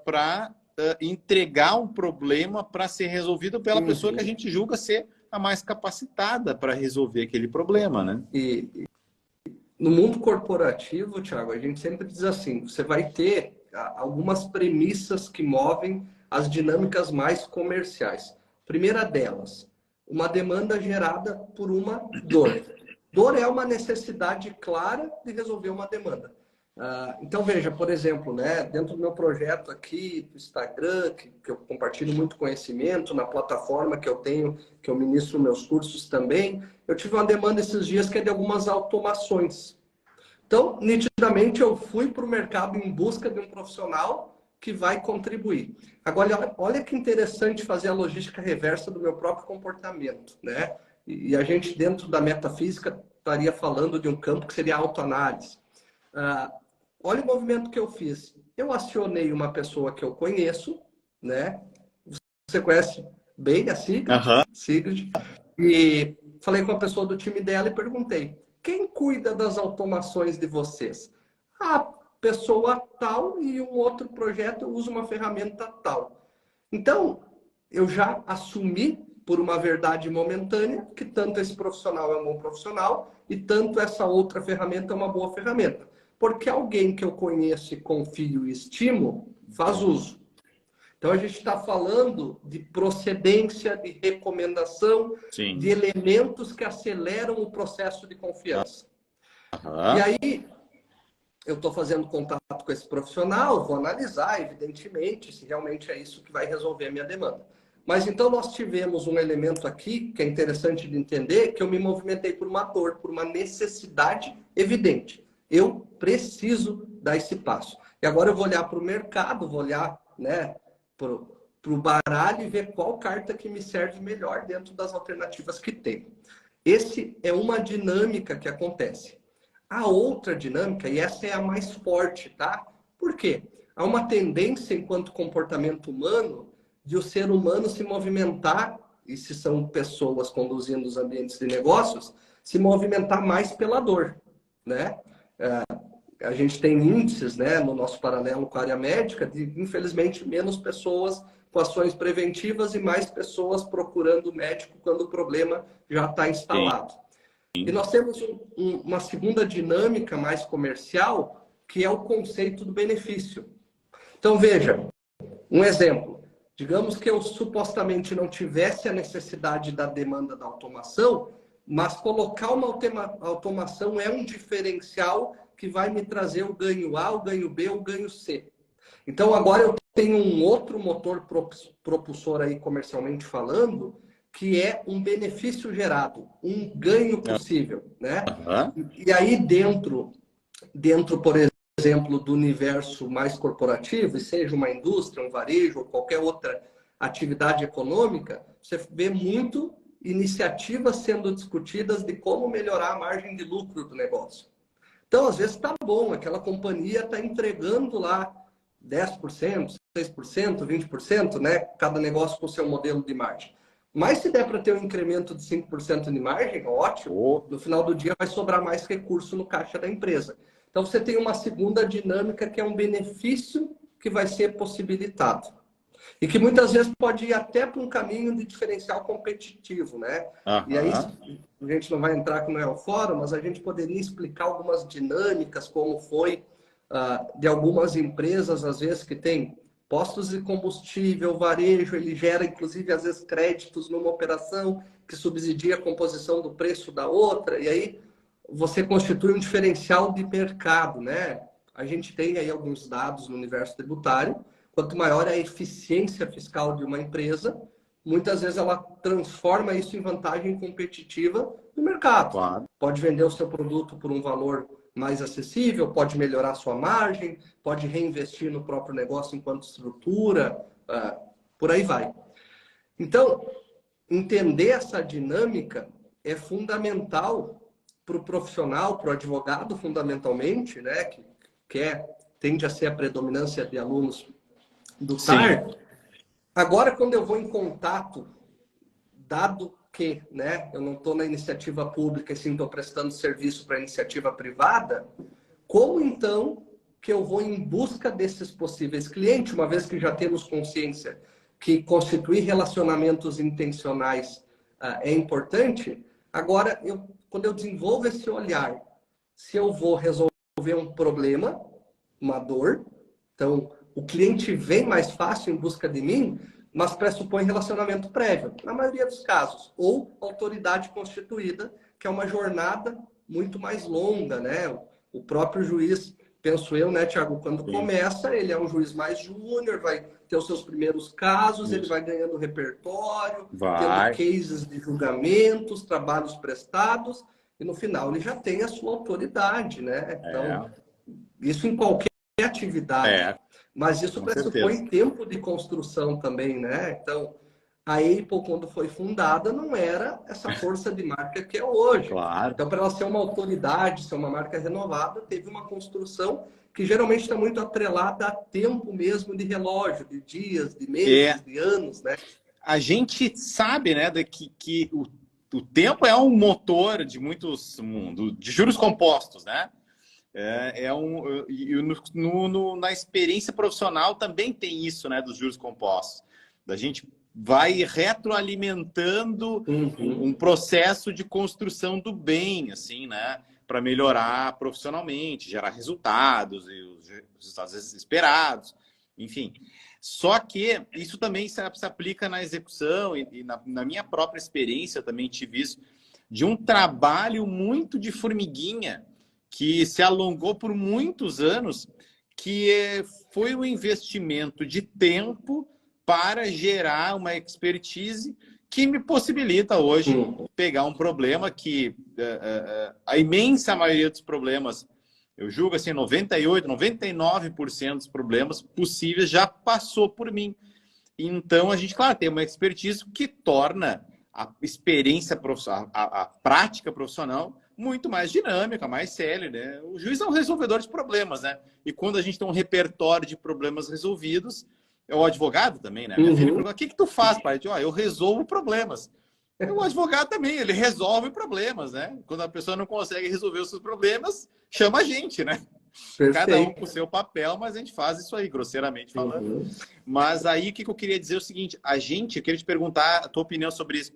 Para entregar um problema para ser resolvido pela pessoa que a gente julga ser a mais capacitada para resolver aquele problema, né? E no mundo corporativo, Thiago, a gente sempre diz assim, você vai ter algumas premissas que movem as dinâmicas mais comerciais. Primeira delas, uma demanda gerada por uma dor. Dor é uma necessidade clara de resolver uma demanda. Então, veja, por exemplo, né, dentro do meu projeto aqui, do Instagram, que eu compartilho muito conhecimento, na plataforma que eu tenho, que eu ministro meus cursos também, eu tive uma demanda esses dias que é de algumas automações. Então, nitidamente, eu fui para o mercado em busca de um profissional que vai contribuir. Agora, olha que interessante fazer a logística reversa do meu próprio comportamento, né? E a gente, dentro da metafísica, estaria falando de um campo que seria a autoanálise. Olha o movimento que eu fiz. Eu acionei uma pessoa que eu conheço, né? Você conhece bem a Sigrid, e falei com a pessoa do time dela e perguntei: quem cuida das automações de vocês? A pessoa tal, e um outro projeto usa uma ferramenta tal. Então, eu já assumi por uma verdade momentânea que tanto esse profissional é um bom profissional e tanto essa outra ferramenta é uma boa ferramenta. Porque alguém que eu conheço e confio e estimo faz uso. Então, a gente está falando de procedência, de recomendação, de elementos que aceleram o processo de confiança. E aí, eu estou fazendo contato com esse profissional, vou analisar, evidentemente, se realmente é isso que vai resolver a minha demanda. Mas então nós tivemos um elemento aqui que é interessante de entender, que eu me movimentei por uma dor, por uma necessidade evidente. Eu preciso dar esse passo. E agora eu vou olhar para o mercado, vou olhar, né, para o baralho e ver qual carta que me serve melhor dentro das alternativas que tem. Esse é uma dinâmica que acontece. A outra dinâmica, e essa é a mais forte, tá? Por quê? Há uma tendência, enquanto comportamento humano, de o ser humano se movimentar, e se são pessoas conduzindo os ambientes de negócios, se movimentar mais pela dor, né? A gente tem índices, né, no nosso paralelo com a área médica, de, infelizmente, menos pessoas com ações preventivas e mais pessoas procurando o médico quando o problema já está instalado. E nós temos uma segunda dinâmica mais comercial, que é o conceito do benefício. Então, veja, um exemplo. Digamos que eu supostamente não tivesse a necessidade da demanda da automação, mas colocar uma automação é um diferencial que vai me trazer o ganho A, o ganho B, o ganho C. Então, agora eu tenho um outro motor propulsor aí, comercialmente falando, que é um benefício gerado, um ganho possível, né? E aí dentro, por exemplo, do universo mais corporativo, e seja uma indústria, um varejo ou qualquer outra atividade econômica, você vê muito iniciativas sendo discutidas de como melhorar a margem de lucro do negócio. Então, às vezes está bom, aquela companhia está entregando lá 10%, 6%, 20%, né? Cada negócio com o seu modelo de margem. Mas se der para ter um incremento de 5% de margem, ótimo. No final do dia vai sobrar mais recurso no caixa da empresa. Então você tem uma segunda dinâmica que é um benefício que vai ser possibilitado. E que muitas vezes pode ir até para um caminho de diferencial competitivo, né? E aí a gente não vai entrar que não é o fórum, mas a gente poderia explicar algumas dinâmicas, como foi de algumas empresas, às vezes, que tem postos de combustível, varejo, ele gera, inclusive, às vezes, créditos numa operação que subsidia a composição do preço da outra, e aí você constitui um diferencial de mercado, né? A gente tem aí alguns dados no universo tributário. Quanto maior é a eficiência fiscal de uma empresa, muitas vezes ela transforma isso em vantagem competitiva no mercado. Claro. Pode vender o seu produto por um valor mais acessível, pode melhorar sua margem, pode reinvestir no próprio negócio enquanto estrutura, por aí vai. Então, entender essa dinâmica é fundamental para o profissional, para o advogado, fundamentalmente, né, que tende a ser a predominância de alunos do TAR. Agora, quando eu vou em contato, dado que, né, eu não estou na iniciativa pública, e sim estou prestando serviço para a iniciativa privada, como então que eu vou em busca desses possíveis clientes, uma vez que já temos consciência que constituir relacionamentos intencionais é importante? Agora, quando eu desenvolvo esse olhar, se eu vou resolver um problema, uma dor, então o cliente vem mais fácil em busca de mim, mas pressupõe relacionamento prévio, na maioria dos casos, ou autoridade constituída, que é uma jornada muito mais longa, né? O próprio juiz, penso eu, né, Tiago, quando começa, ele é um juiz mais júnior, vai ter os seus primeiros casos, ele vai ganhando repertório, tendo cases de julgamentos, trabalhos prestados, e no final ele já tem a sua autoridade, né? Então, isso em qualquer atividade. Mas isso pressupõe tempo de construção também, né? Então, a Apple, quando foi fundada, não era essa força de marca que é hoje. Claro. Então, para ela ser uma autoridade, ser uma marca renovada, teve uma construção que geralmente está muito atrelada a tempo mesmo de relógio, de dias, de meses, de anos, né? A gente sabe, né, que o tempo é um motor de muitos de juros compostos, né? Na experiência profissional também tem isso, né, dos juros compostos. A gente vai retroalimentando um processo de construção do bem, assim, né, para melhorar profissionalmente, gerar resultados, e os resultados às vezes esperados, enfim. Só que isso também se aplica na execução e na minha própria experiência eu também tive isso, de um trabalho muito de formiguinha, que se alongou por muitos anos, que foi um investimento de tempo para gerar uma expertise que me possibilita hoje pegar um problema que a imensa maioria dos problemas, eu julgo assim, 98, 99% dos problemas possíveis já passou por mim. Então, a gente, claro, tem uma expertise que torna a experiência profissional, a prática profissional muito mais dinâmica, mais célere, né? O juiz é um resolvedor de problemas, né? E quando a gente tem um repertório de problemas resolvidos, é o advogado também, né? Minha filha perguntou, o que tu faz, pai? Eu resolvo problemas. O advogado também, ele resolve problemas, né? Quando a pessoa não consegue resolver os seus problemas, chama a gente, né? Perfeito. Cada um com o seu papel, mas a gente faz isso aí, grosseiramente falando. Mas aí, o que eu queria dizer é o seguinte, eu queria te perguntar a tua opinião sobre isso,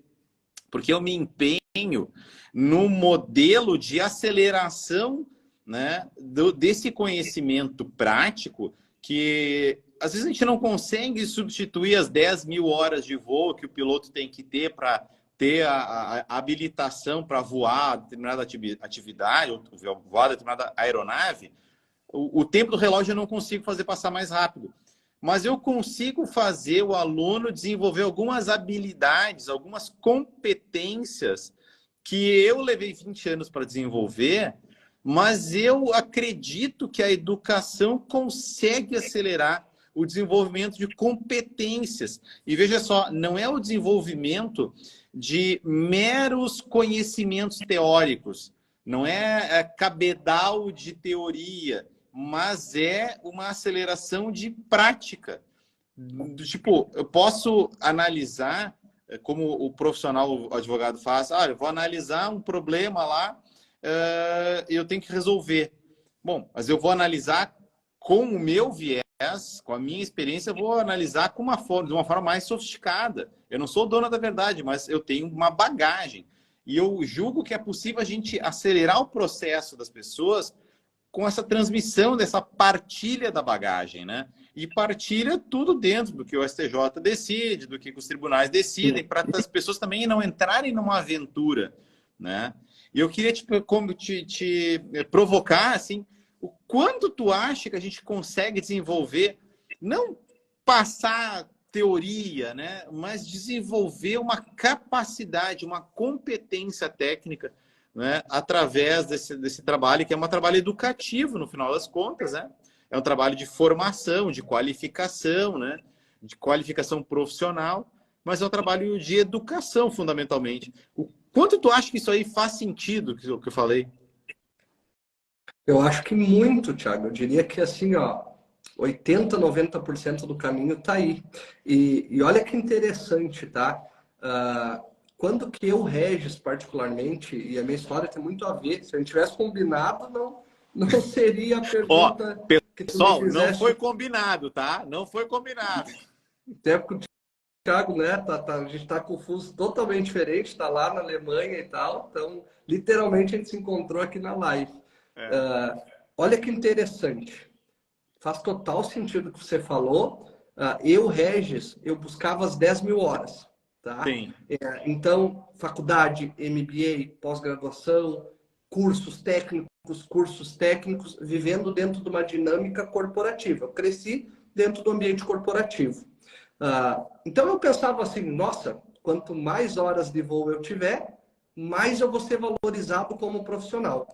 porque eu me empenho no modelo de aceleração, né, desse conhecimento prático que às vezes a gente não consegue substituir as 10 mil horas de voo que o piloto tem que ter para ter a habilitação para voar determinada atividade, ou voar determinada aeronave. O tempo do relógio eu não consigo fazer passar mais rápido. Mas eu consigo fazer o aluno desenvolver algumas habilidades, algumas competências que eu levei 20 anos para desenvolver, mas eu acredito que a educação consegue acelerar o desenvolvimento de competências. E veja só, não é o desenvolvimento de meros conhecimentos teóricos, não é cabedal de teoria, mas é uma aceleração de prática. Tipo, eu posso analisar, como o profissional, o advogado faz, eu vou analisar um problema lá, eu tenho que resolver. Bom, mas eu vou analisar com o meu viés, com a minha experiência, eu vou analisar de uma forma mais sofisticada. Eu não sou dona da verdade, mas eu tenho uma bagagem. E eu julgo que é possível a gente acelerar o processo das pessoas com essa transmissão dessa partilha da bagagem, né? E partilha tudo dentro do que o STJ decide, do que os tribunais decidem, para as pessoas também não entrarem numa aventura, né? E eu queria te provocar, assim, o quanto tu acha que a gente consegue desenvolver, não passar teoria, né? Mas desenvolver uma capacidade, uma competência técnica, né, através desse trabalho, que é um trabalho educativo, no final das contas, né? É um trabalho de formação, de qualificação, né? De qualificação profissional, mas é um trabalho de educação, fundamentalmente. O quanto tu acha que isso aí faz sentido, que eu falei? Eu acho que muito, Thiago. Eu diria que assim, ó, 80, 90% do caminho está aí. E olha que interessante, tá? Quando que eu, Regis, particularmente, e a minha história tem muito a ver, se a gente tivesse combinado, não seria a pergunta que tu pessoal, me fizeste. não foi combinado, tá? Não foi combinado. Até porque o Thiago, né, a gente está com o fuso totalmente diferente, está lá na Alemanha e tal, então, literalmente, a gente se encontrou aqui na live. Olha que interessante. Faz total sentido o que você falou. Eu, Regis, eu buscava as 10 mil horas. Tá? Sim. Então, faculdade, MBA, pós-graduação, cursos técnicos, vivendo dentro de uma dinâmica corporativa. Eu cresci dentro do ambiente corporativo. Então, eu pensava assim, nossa, quanto mais horas de voo eu tiver, mais eu vou ser valorizado como profissional.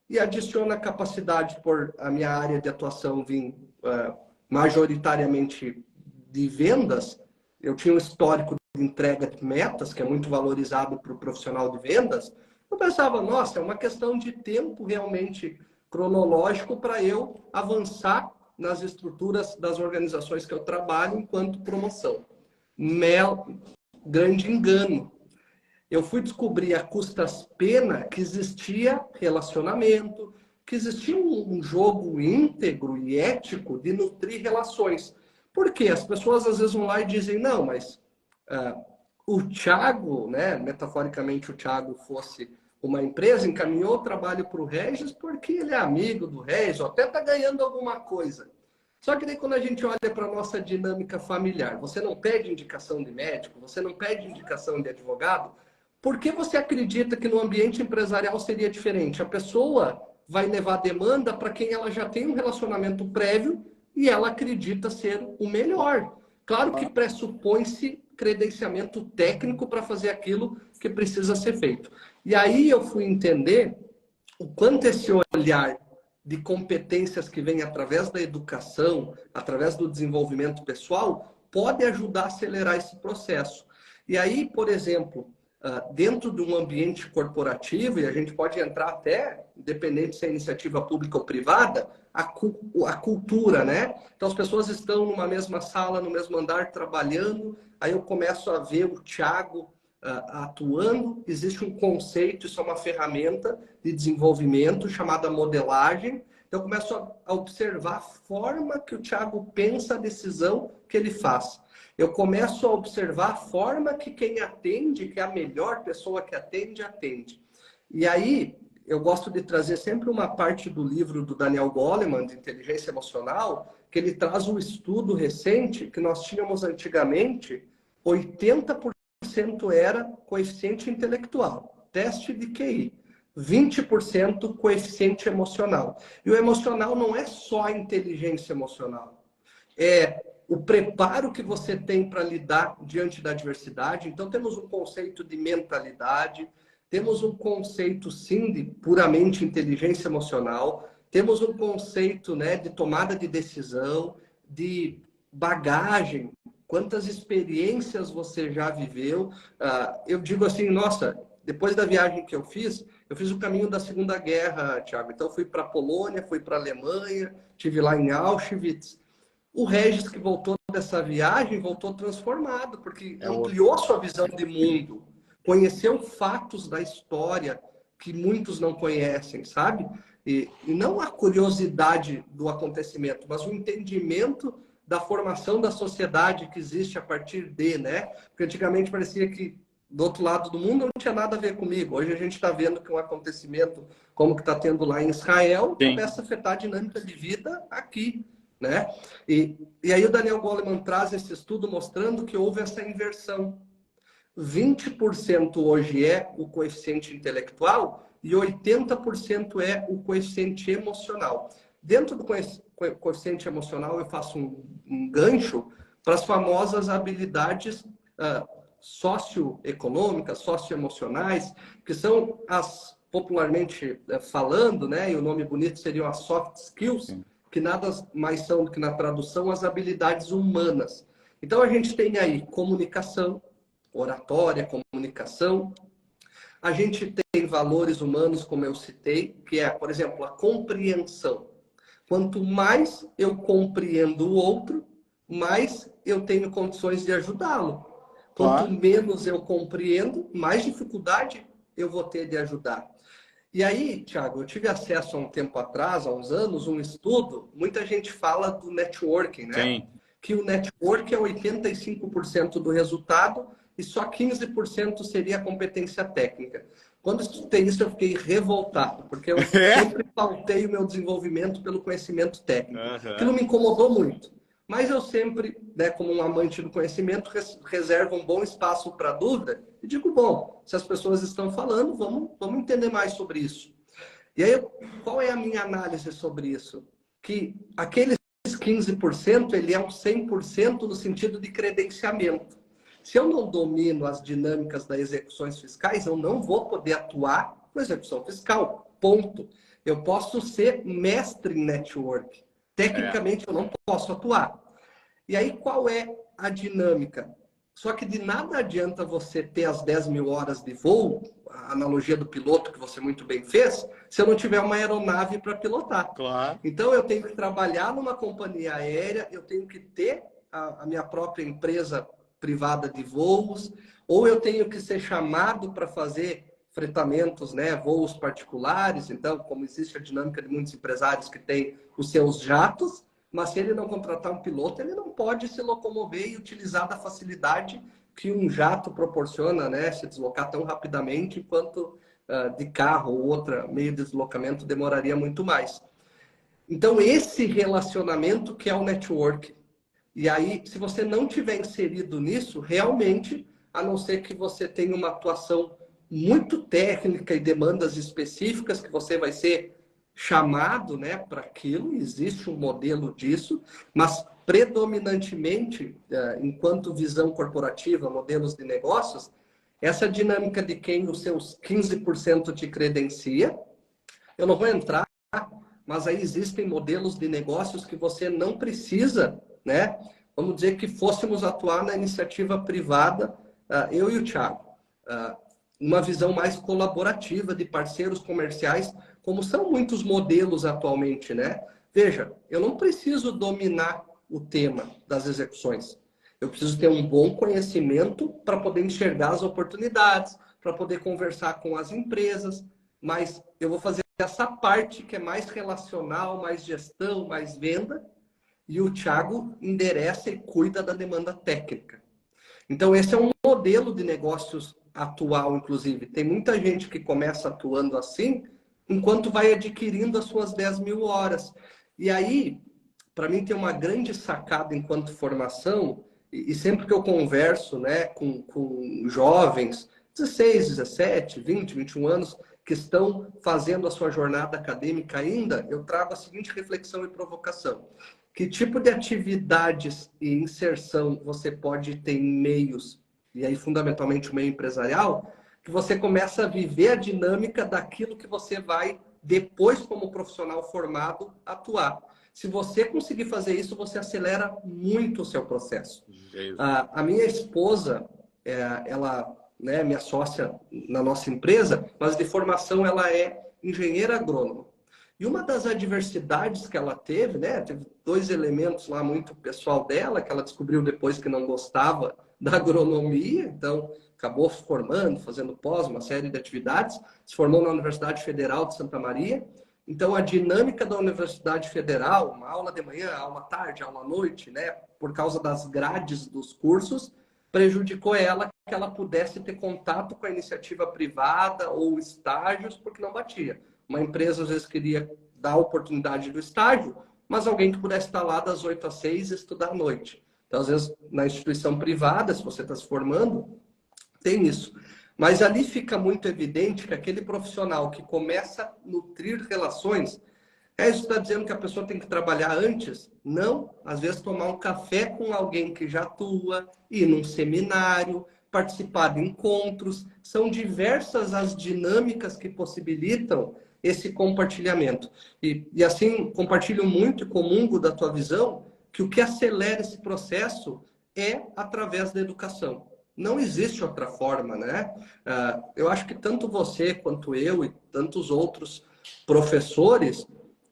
E adiciona a capacidade por a minha área de atuação vir majoritariamente de vendas. Eu tinha um histórico de entrega de metas, que é muito valorizado para o profissional de vendas. Eu pensava, nossa, é uma questão de tempo realmente cronológico para eu avançar nas estruturas das organizações que eu trabalho enquanto promoção. Grande engano. Eu fui descobrir a custas pena que existia relacionamento, que existia um jogo íntegro e ético de nutrir relações. Por quê? As pessoas às vezes vão lá e dizem, não, mas o Thiago, né, metaforicamente o Thiago fosse uma empresa, encaminhou o trabalho para o Regis porque ele é amigo do Regis, ou até está ganhando alguma coisa. Só que daí quando a gente olha para a nossa dinâmica familiar, você não pede indicação de médico, você não pede indicação de advogado, por que você acredita que no ambiente empresarial seria diferente? A pessoa vai levar demanda para quem ela já tem um relacionamento prévio e ela acredita ser o melhor. Claro que pressupõe-se credenciamento técnico para fazer aquilo que precisa ser feito. E aí eu fui entender o quanto esse olhar de competências que vem através da educação, através do desenvolvimento pessoal, pode ajudar a acelerar esse processo. E aí, por exemplo, dentro de um ambiente corporativo, e a gente pode entrar até, independente se é iniciativa pública ou privada, a cultura, né? Então, as pessoas estão numa mesma sala, no mesmo andar, trabalhando, aí eu começo a ver o Thiago atuando, existe um conceito, isso é uma ferramenta de desenvolvimento chamada modelagem. Então, eu começo a observar a forma que o Thiago pensa a decisão que ele faz. Eu começo a observar a forma que quem atende, que é a melhor pessoa que atende, atende. E aí, eu gosto de trazer sempre uma parte do livro do Daniel Goleman, de Inteligência Emocional, que ele traz um estudo recente que nós tínhamos antigamente, 80% era coeficiente intelectual, teste de QI. 20% coeficiente emocional. E o emocional não é só a inteligência emocional. É o preparo que você tem para lidar diante da adversidade. Então, temos um conceito de mentalidade, temos um conceito, sim, de puramente inteligência emocional, temos um conceito, né, de tomada de decisão, de bagagem, quantas experiências você já viveu. Eu digo assim, nossa, depois da viagem que eu fiz o caminho da Segunda Guerra, Thiago. Então, fui para a Polônia, fui para a Alemanha, estive lá em Auschwitz. O Regis, que voltou dessa viagem, voltou transformado, porque ampliou sua visão de mundo, conheceu fatos da história que muitos não conhecem, sabe? E não a curiosidade do acontecimento, mas o entendimento da formação da sociedade que existe a partir de, né? Porque antigamente parecia que do outro lado do mundo não tinha nada a ver comigo. Hoje a gente está vendo que um acontecimento como que está tendo lá em Israel começa a afetar a dinâmica de vida aqui, né? E aí o Daniel Goleman traz esse estudo mostrando que houve essa inversão. 20% hoje é o coeficiente intelectual e 80% é o coeficiente emocional. Dentro do coeficiente emocional eu faço um gancho para as famosas habilidades socioeconômicas, socioemocionais, que são as, popularmente falando, né, e o nome bonito seriam as soft skills, que nada mais são do que na tradução as habilidades humanas. Então a gente tem aí comunicação, oratória, comunicação. A gente tem valores humanos, como eu citei, que é, por exemplo, a compreensão. Quanto mais eu compreendo o outro, mais eu tenho condições de ajudá-lo. Quanto menos eu compreendo, mais dificuldade eu vou ter de ajudar. E aí, Thiago, eu tive acesso há um tempo atrás, há uns anos, um estudo, muita gente fala do networking, né? Sim. Que o network é 85% do resultado e só 15% seria a competência técnica. Quando eu escutei isso, eu fiquei revoltado, porque eu sempre pautei o meu desenvolvimento pelo conhecimento técnico. Aquilo me incomodou muito. Mas eu sempre, né, como um amante do conhecimento, reservo um bom espaço para dúvida e digo, bom, se as pessoas estão falando, vamos entender mais sobre isso. E aí, qual é a minha análise sobre isso? Que aqueles 15%, ele é um 100% no sentido de credenciamento. Se eu não domino as dinâmicas das execuções fiscais, eu não vou poder atuar com execução fiscal. Ponto. Eu posso ser mestre em network. Tecnicamente, eu não posso atuar. E aí, qual é a dinâmica? Só que de nada adianta você ter as 10 mil horas de voo, a analogia do piloto que você muito bem fez, se eu não tiver uma aeronave para pilotar. Claro. Então, eu tenho que trabalhar numa companhia aérea, eu tenho que ter a minha própria empresa privada de voos, ou eu tenho que ser chamado para fazer fretamentos, né, voos particulares. Então, como existe a dinâmica de muitos empresários que têm os seus jatos, mas se ele não contratar um piloto, ele não pode se locomover e utilizar da facilidade que um jato proporciona, né, se deslocar tão rapidamente, enquanto de carro ou outro meio de deslocamento demoraria muito mais. Então, esse relacionamento que é o network. E aí, se você não tiver inserido nisso, realmente, a não ser que você tenha uma atuação muito técnica e demandas específicas, que você vai ser chamado, né, para aquilo, existe um modelo disso, mas predominantemente, enquanto visão corporativa, modelos de negócios, essa dinâmica de quem os seus 15% te credencia, eu não vou entrar, mas aí existem modelos de negócios que você não precisa, né? Vamos dizer que fôssemos atuar na iniciativa privada, eu e o Thiago, uma visão mais colaborativa de parceiros comerciais, como são muitos modelos atualmente, né? Veja, eu não preciso dominar o tema das execuções. Eu preciso ter um bom conhecimento para poder enxergar as oportunidades, para poder conversar com as empresas, mas eu vou fazer essa parte que é mais relacional, mais gestão, mais venda, e o Thiago endereça e cuida da demanda técnica. Então, esse é um modelo de negócios atual, inclusive. Tem muita gente que começa atuando assim, enquanto vai adquirindo as suas 10 mil horas. E aí, para mim, tem uma grande sacada enquanto formação, e sempre que eu converso, né, com jovens, 16, 17, 20, 21 anos, que estão fazendo a sua jornada acadêmica ainda, eu trago a seguinte reflexão e provocação. Que tipo de atividades e inserção você pode ter em meios, e aí fundamentalmente o meio empresarial, que você começa a viver a dinâmica daquilo que você vai, depois como profissional formado, atuar. Se você conseguir fazer isso, você acelera muito o seu processo. A minha esposa, ela, né, minha sócia na nossa empresa, mas de formação ela é engenheira agrônoma. E uma das adversidades que ela teve, né, teve 2 elementos lá muito pessoal dela, que ela descobriu depois que não gostava da agronomia, então acabou se formando, fazendo pós, uma série de atividades, se formou na Universidade Federal de Santa Maria. Então a dinâmica da Universidade Federal, uma aula de manhã, aula à tarde, aula à noite, né, por causa das grades dos cursos, prejudicou ela que ela pudesse ter contato com a iniciativa privada ou estágios, porque não batia. Uma empresa às vezes queria dar a oportunidade do estágio, mas alguém que pudesse estar lá das 8 às 6 e estudar à noite. Então, às vezes, na instituição privada, se você está se formando, tem isso. Mas ali fica muito evidente que aquele profissional que começa a nutrir relações, isso está dizendo que a pessoa tem que trabalhar antes? Não. Às vezes, tomar um café com alguém que já atua, ir num seminário, participar de encontros. São diversas as dinâmicas que possibilitam esse compartilhamento. E assim, compartilho muito e comungo da tua visão que o que acelera esse processo é através da educação. Não existe outra forma, né? Eu acho que tanto você quanto eu e tantos outros professores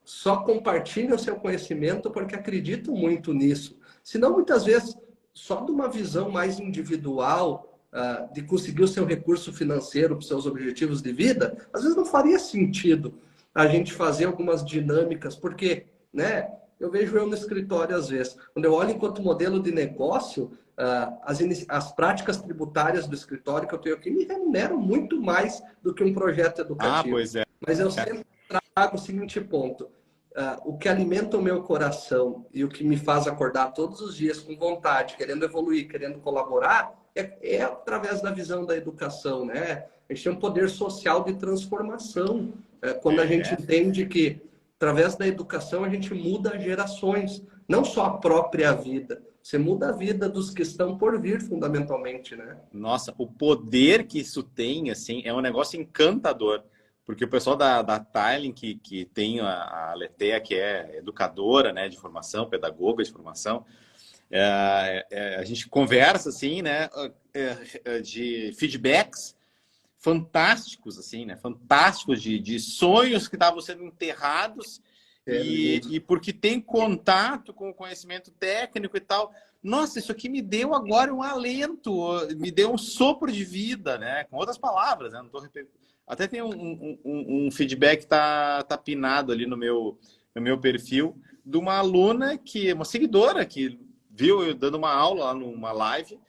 só compartilham seu conhecimento porque acreditam muito nisso. Senão, muitas vezes, só de uma visão mais individual, de conseguir o seu recurso financeiro para os seus objetivos de vida, às vezes não faria sentido a gente fazer algumas dinâmicas, porque, né, eu vejo no escritório às vezes, quando eu olho enquanto modelo de negócio, as práticas tributárias do escritório que eu tenho aqui me remuneram muito mais do que um projeto educativo. Pois é. Mas eu sempre trago o seguinte ponto. O que alimenta o meu coração e o que me faz acordar todos os dias com vontade, querendo evoluir, querendo colaborar, é através da visão da educação, né? A gente tem um poder social de transformação. Quando a gente entende que, através da educação, a gente muda gerações, não só a própria vida. Você muda a vida dos que estão por vir, fundamentalmente, né? Nossa, o poder que isso tem, assim, é um negócio encantador. Porque o pessoal da Thailand, que tem a Letéia, que é educadora, né, de formação, pedagoga de formação, a gente conversa, assim, né, de feedbacks fantásticos, assim, né, fantásticos de sonhos que estavam sendo enterrados e porque tem contato com o conhecimento técnico e tal. Nossa, isso aqui me deu agora um alento, me deu um sopro de vida, né, com outras palavras, né, não estou repetindo. Até tem um feedback que tá pinado ali no meu perfil de uma aluna, uma seguidora que viu eu dando uma aula lá numa live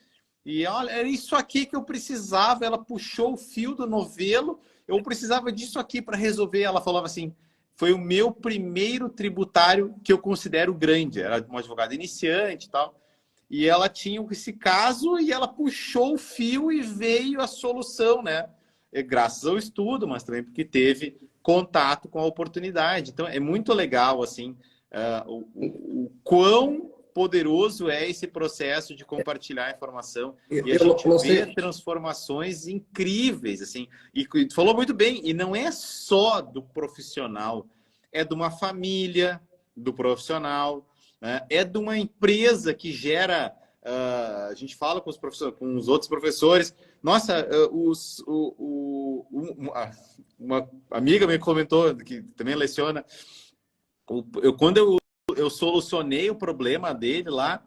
e olha, era isso aqui que eu precisava. Ela puxou o fio do novelo, eu precisava disso aqui para resolver. Ela falava assim, foi o meu primeiro tributário que eu considero grande. Era uma advogada iniciante e tal. E ela tinha esse caso e ela puxou o fio e veio a solução, né? Graças ao estudo, mas também porque teve contato com a oportunidade. Então, é muito legal, assim, o quão poderoso é esse processo de compartilhar informação. E a gente não vê sei. transformações incríveis, assim. E tu falou muito bem, e não é só do profissional, é de uma família do profissional, né? É de uma empresa que gera... a gente fala com os professores, com os outros professores. Nossa, uma amiga me comentou, que também leciona, quando eu solucionei o problema dele lá,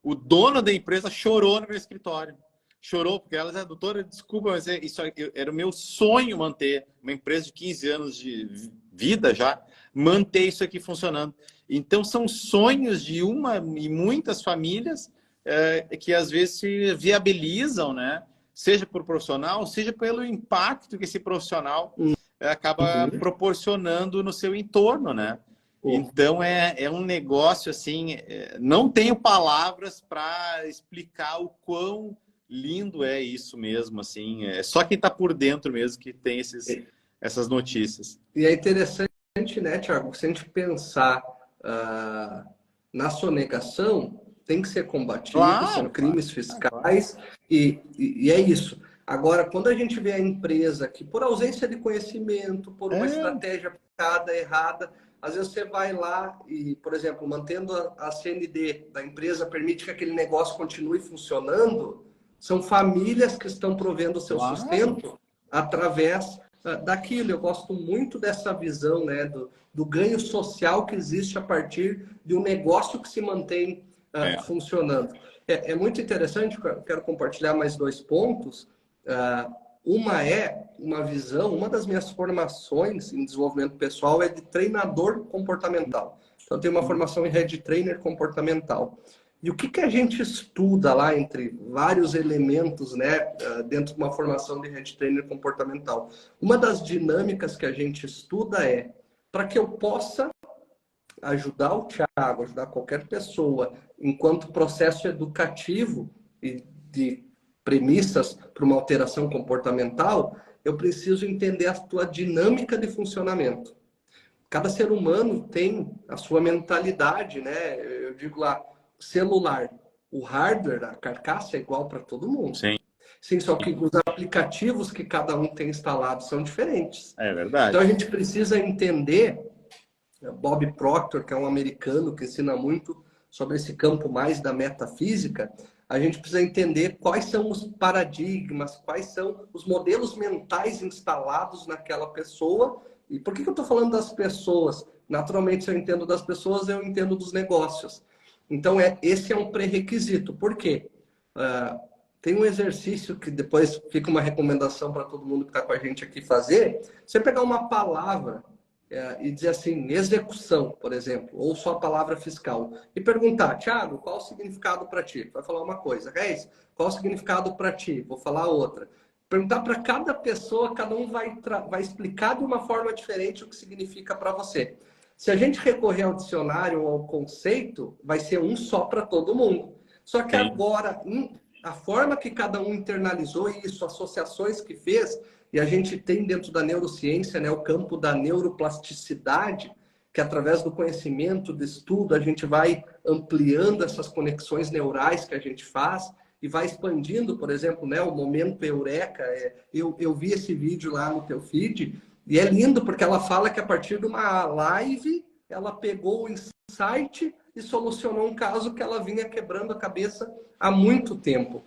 o dono da empresa chorou no meu escritório. Chorou, porque ela disse, doutora, desculpa, mas isso era o meu sonho manter uma empresa de 15 anos de vida já, manter isso aqui funcionando. Então, são sonhos de uma e muitas famílias que às vezes se viabilizam, né? Seja por profissional, seja pelo impacto que esse profissional acaba Uhum. proporcionando no seu entorno, né? Uhum. Então é um negócio assim, não tenho palavras para explicar o quão lindo é isso mesmo, assim. É só quem está por dentro mesmo que tem essas notícias. E é interessante, né, Tiago, se a gente pensar na sonegação, tem que ser combatido, são Claro, claro. crimes Ah, claro. fiscais e é isso. Agora, quando a gente vê a empresa que, por ausência de conhecimento, por uma É, estratégia aplicada errada, às vezes você vai lá e, por exemplo, mantendo a CND da empresa permite que aquele negócio continue funcionando, são famílias que estão provendo o seu claro. sustento através daquilo. Eu gosto muito dessa visão, né, do ganho social que existe a partir de um negócio que se mantém É. funcionando. É muito interessante, quero compartilhar mais dois pontos. Uma é uma visão, uma das minhas formações em desenvolvimento pessoal é de treinador comportamental. Então, eu tenho uma formação em Head Trainer comportamental. E o que a gente estuda lá, entre vários elementos, né, dentro de uma formação de Head Trainer comportamental? Uma das dinâmicas que a gente estuda é, para que eu possa ajudar o Thiago, ajudar qualquer pessoa, enquanto processo educativo e de premissas para uma alteração comportamental, eu preciso entender a tua dinâmica de funcionamento. Cada ser humano tem a sua mentalidade, né? Eu digo lá, celular, o hardware, a carcaça é igual para todo mundo. Sim, Sim, só que os aplicativos que cada um tem instalado são diferentes. é Então a verdade. gente precisa entender, Bob Proctor, que é um americano que ensina muito sobre esse campo mais da metafísica, a gente precisa entender quais são os paradigmas, quais são os modelos mentais instalados naquela pessoa. E por que eu estou falando das pessoas? Naturalmente, se eu entendo das pessoas, eu entendo dos negócios. Então, esse é um pré-requisito. Por quê? Tem um exercício que depois fica uma recomendação para todo mundo que está com a gente aqui fazer. Você pegar uma palavra e dizer assim, execução, por exemplo, ou só a palavra fiscal, e perguntar, Thiago, qual o significado para ti? Vai falar uma coisa. Reis, qual o significado para ti? Vou falar outra. Perguntar para cada pessoa, cada um vai explicar de uma forma diferente o que significa para você. Se a gente recorrer ao dicionário ou ao conceito, vai ser um só para todo mundo. Só que Sim. agora, a forma que cada um internalizou isso, associações que fez, e a gente tem dentro da neurociência, né, o campo da neuroplasticidade, que através do conhecimento, do estudo, a gente vai ampliando essas conexões neurais que a gente faz e vai expandindo, por exemplo, né, o momento eureka. Eu vi esse vídeo lá no teu feed e é lindo porque ela fala que a partir de uma live ela pegou o insight e solucionou um caso que ela vinha quebrando a cabeça há muito tempo.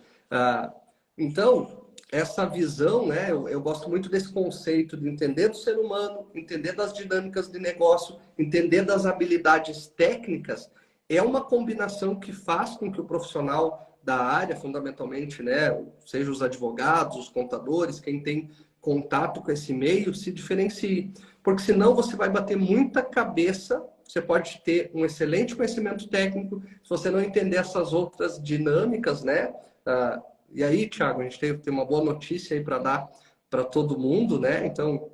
Então, essa visão, né? Eu gosto muito desse conceito de entender do ser humano, entender das dinâmicas de negócio, entender das habilidades técnicas, é uma combinação que faz com que o profissional da área, fundamentalmente, né, seja os advogados, os contadores, quem tem contato com esse meio, se diferencie. Porque senão você vai bater muita cabeça, você pode ter um excelente conhecimento técnico, se você não entender essas outras dinâmicas, né? E aí, Thiago, a gente tem uma boa notícia aí para dar para todo mundo, né? Então,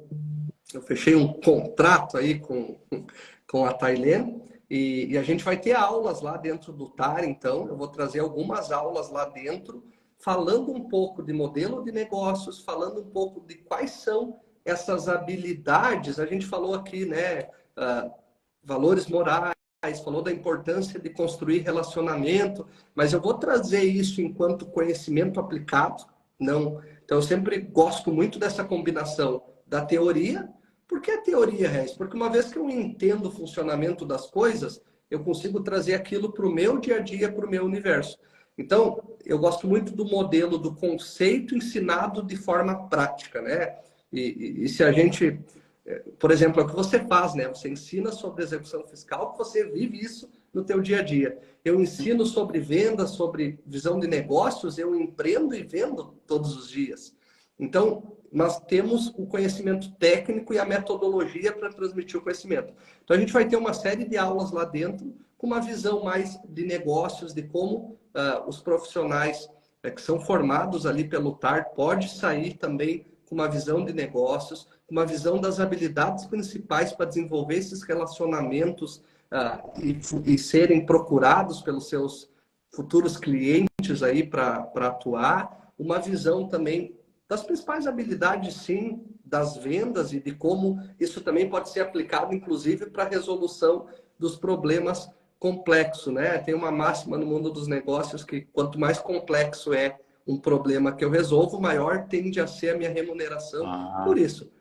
eu fechei um contrato aí com a Tailândia e a gente vai ter aulas lá dentro do TAR, então, eu vou trazer algumas aulas lá dentro, falando um pouco de modelo de negócios, falando um pouco de quais são essas habilidades, a gente falou aqui, né, valores morais, falou da importância de construir relacionamento, mas eu vou trazer isso enquanto conhecimento aplicado, não. Então, eu sempre gosto muito dessa combinação da teoria. Por que a teoria, Regis? Porque uma vez que eu entendo o funcionamento das coisas, eu consigo trazer aquilo para o meu dia a dia, para o meu universo. Então, eu gosto muito do modelo do conceito ensinado de forma prática, né? E se a gente, por exemplo, é o que você faz, né? Você ensina sobre execução fiscal, você vive isso no teu dia a dia. Eu ensino sobre vendas, sobre visão de negócios, eu empreendo e vendo todos os dias. Então, nós temos o conhecimento técnico e a metodologia para transmitir o conhecimento. Então, a gente vai ter uma série de aulas lá dentro com uma visão mais de negócios, de como os profissionais que são formados ali pelo TAR pode sair também com uma visão de negócios, uma visão das habilidades principais para desenvolver esses relacionamentos e serem procurados pelos seus futuros clientes aí para atuar, uma visão também das principais habilidades, sim, das vendas e de como isso também pode ser aplicado, inclusive, para a resolução dos problemas complexos, né? Tem uma máxima no mundo dos negócios que quanto mais complexo é um problema que eu resolvo, maior tende a ser a minha remuneração. Por isso,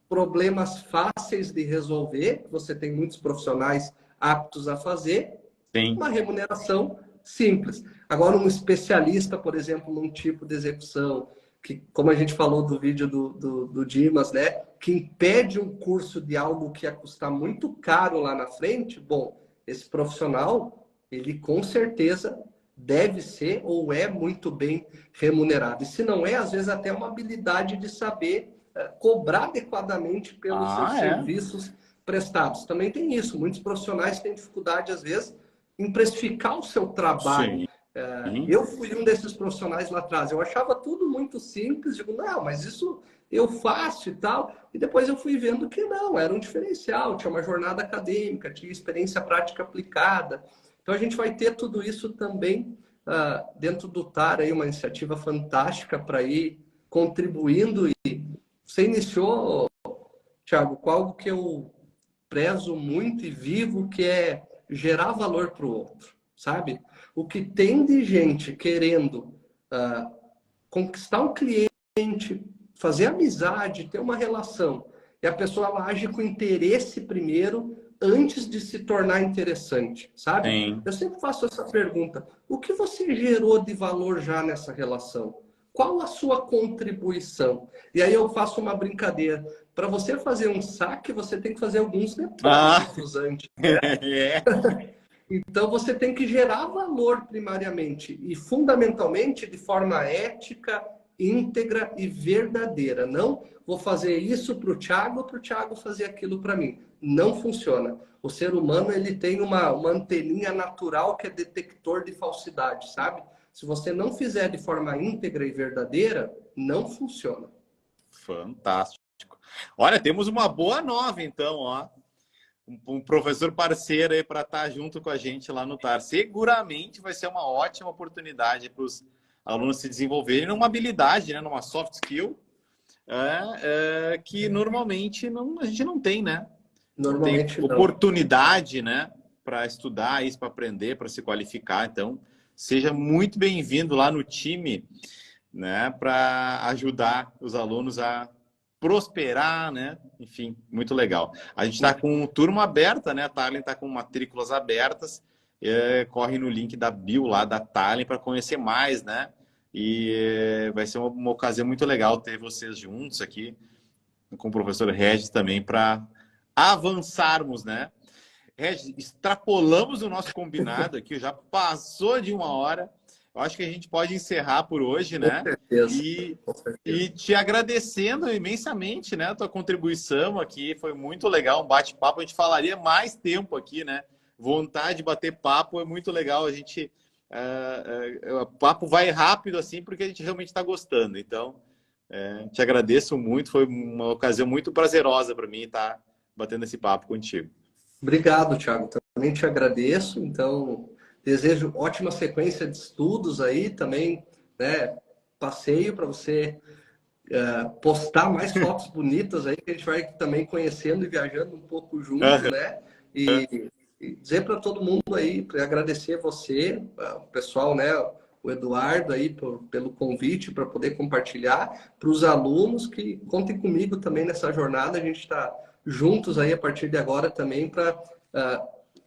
problemas fáceis de resolver, você tem muitos profissionais aptos a fazer, Sim. uma remuneração simples. Agora, um especialista, por exemplo, num tipo de execução, que, como a gente falou do vídeo do Dimas, né, que impede um curso de algo que ia custar muito caro lá na frente, bom, esse profissional, ele com certeza deve ser ou é muito bem remunerado. E se não é, às vezes até uma habilidade de saber cobrar adequadamente pelos seus serviços prestados. Também tem isso. Muitos profissionais têm dificuldade, às vezes, em precificar o seu trabalho. Eu fui um desses profissionais lá atrás. Eu achava tudo muito simples. Digo, não, mas isso eu faço e tal. E depois eu fui vendo que não, era um diferencial. Tinha uma jornada acadêmica, tinha experiência prática aplicada. Então, a gente vai ter tudo isso também dentro do TAR, aí, uma iniciativa fantástica para ir contribuindo. E você iniciou, Thiago, com algo que eu prezo muito e vivo, que é gerar valor para o outro, sabe? O que tem de gente querendo conquistar um cliente, fazer amizade, ter uma relação, e a pessoa ela age com interesse primeiro, antes de se tornar interessante, sabe? Sim. Eu sempre faço essa pergunta: o que você gerou de valor já nessa relação? Qual a sua contribuição? E aí eu faço uma brincadeira. Para você fazer um saque, você tem que fazer alguns depósitos antes. Né? Então você tem que gerar valor primariamente e fundamentalmente de forma ética, íntegra e verdadeira. Não vou fazer isso para o Thiago fazer aquilo para mim. Não funciona. O ser humano ele tem uma anteninha natural que é detector de falsidade, sabe? Se você não fizer de forma íntegra e verdadeira, não funciona. Fantástico. Olha, temos uma boa nova, então, ó. Um professor parceiro aí para estar junto com a gente lá no TAR. Seguramente vai ser uma ótima oportunidade para os alunos se desenvolverem numa habilidade, né, numa soft skill, que normalmente a gente não tem, né? Normalmente não tem oportunidade, né, para estudar isso, para aprender, para se qualificar. Então, seja muito bem-vindo lá no time, né, para ajudar os alunos a prosperar, né? Enfim, muito legal. A gente está com turma aberta, né? A Tallinn está com matrículas abertas. Corre no link da bio lá da Tallinn para conhecer mais, né? E vai ser uma ocasião muito legal ter vocês juntos aqui com o professor Regis também para avançarmos, né? Regis, extrapolamos o nosso combinado aqui, já passou de 1 hora. Eu acho que a gente pode encerrar por hoje, né? Com certeza. E te agradecendo imensamente, né? A tua contribuição aqui, foi muito legal, um bate-papo. A gente falaria mais tempo aqui, né? Vontade de bater papo é muito legal. A gente, o papo vai rápido assim, porque a gente realmente está gostando. Então, te agradeço muito. Foi uma ocasião muito prazerosa para mim estar batendo esse papo contigo. Obrigado, Thiago. Também te agradeço. Então, desejo ótima sequência de estudos aí também, né? Passeio para você postar mais fotos bonitas aí, que a gente vai também conhecendo e viajando um pouco junto, né? E dizer para todo mundo aí, para agradecer você, o pessoal, né? O Eduardo aí pelo convite para poder compartilhar, para os alunos que contem comigo também nessa jornada. A gente está juntos aí a partir de agora também para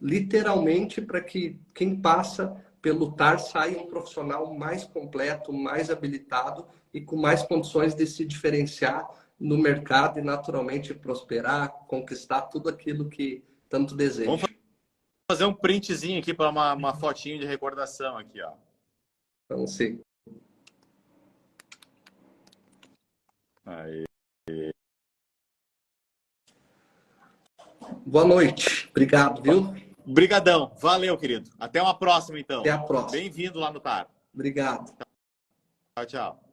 literalmente para que quem passa pelo TAR saia um profissional mais completo, mais habilitado e com mais condições de se diferenciar no mercado e naturalmente prosperar, conquistar tudo aquilo que tanto deseja. Vamos fazer um printzinho aqui para uma fotinho de recordação aqui, ó. Então, sim. Aí. Boa noite. Obrigado, viu? Brigadão. Valeu, querido. Até uma próxima, então. Até a próxima. Bem-vindo lá no TAR. Obrigado. Tchau, tchau.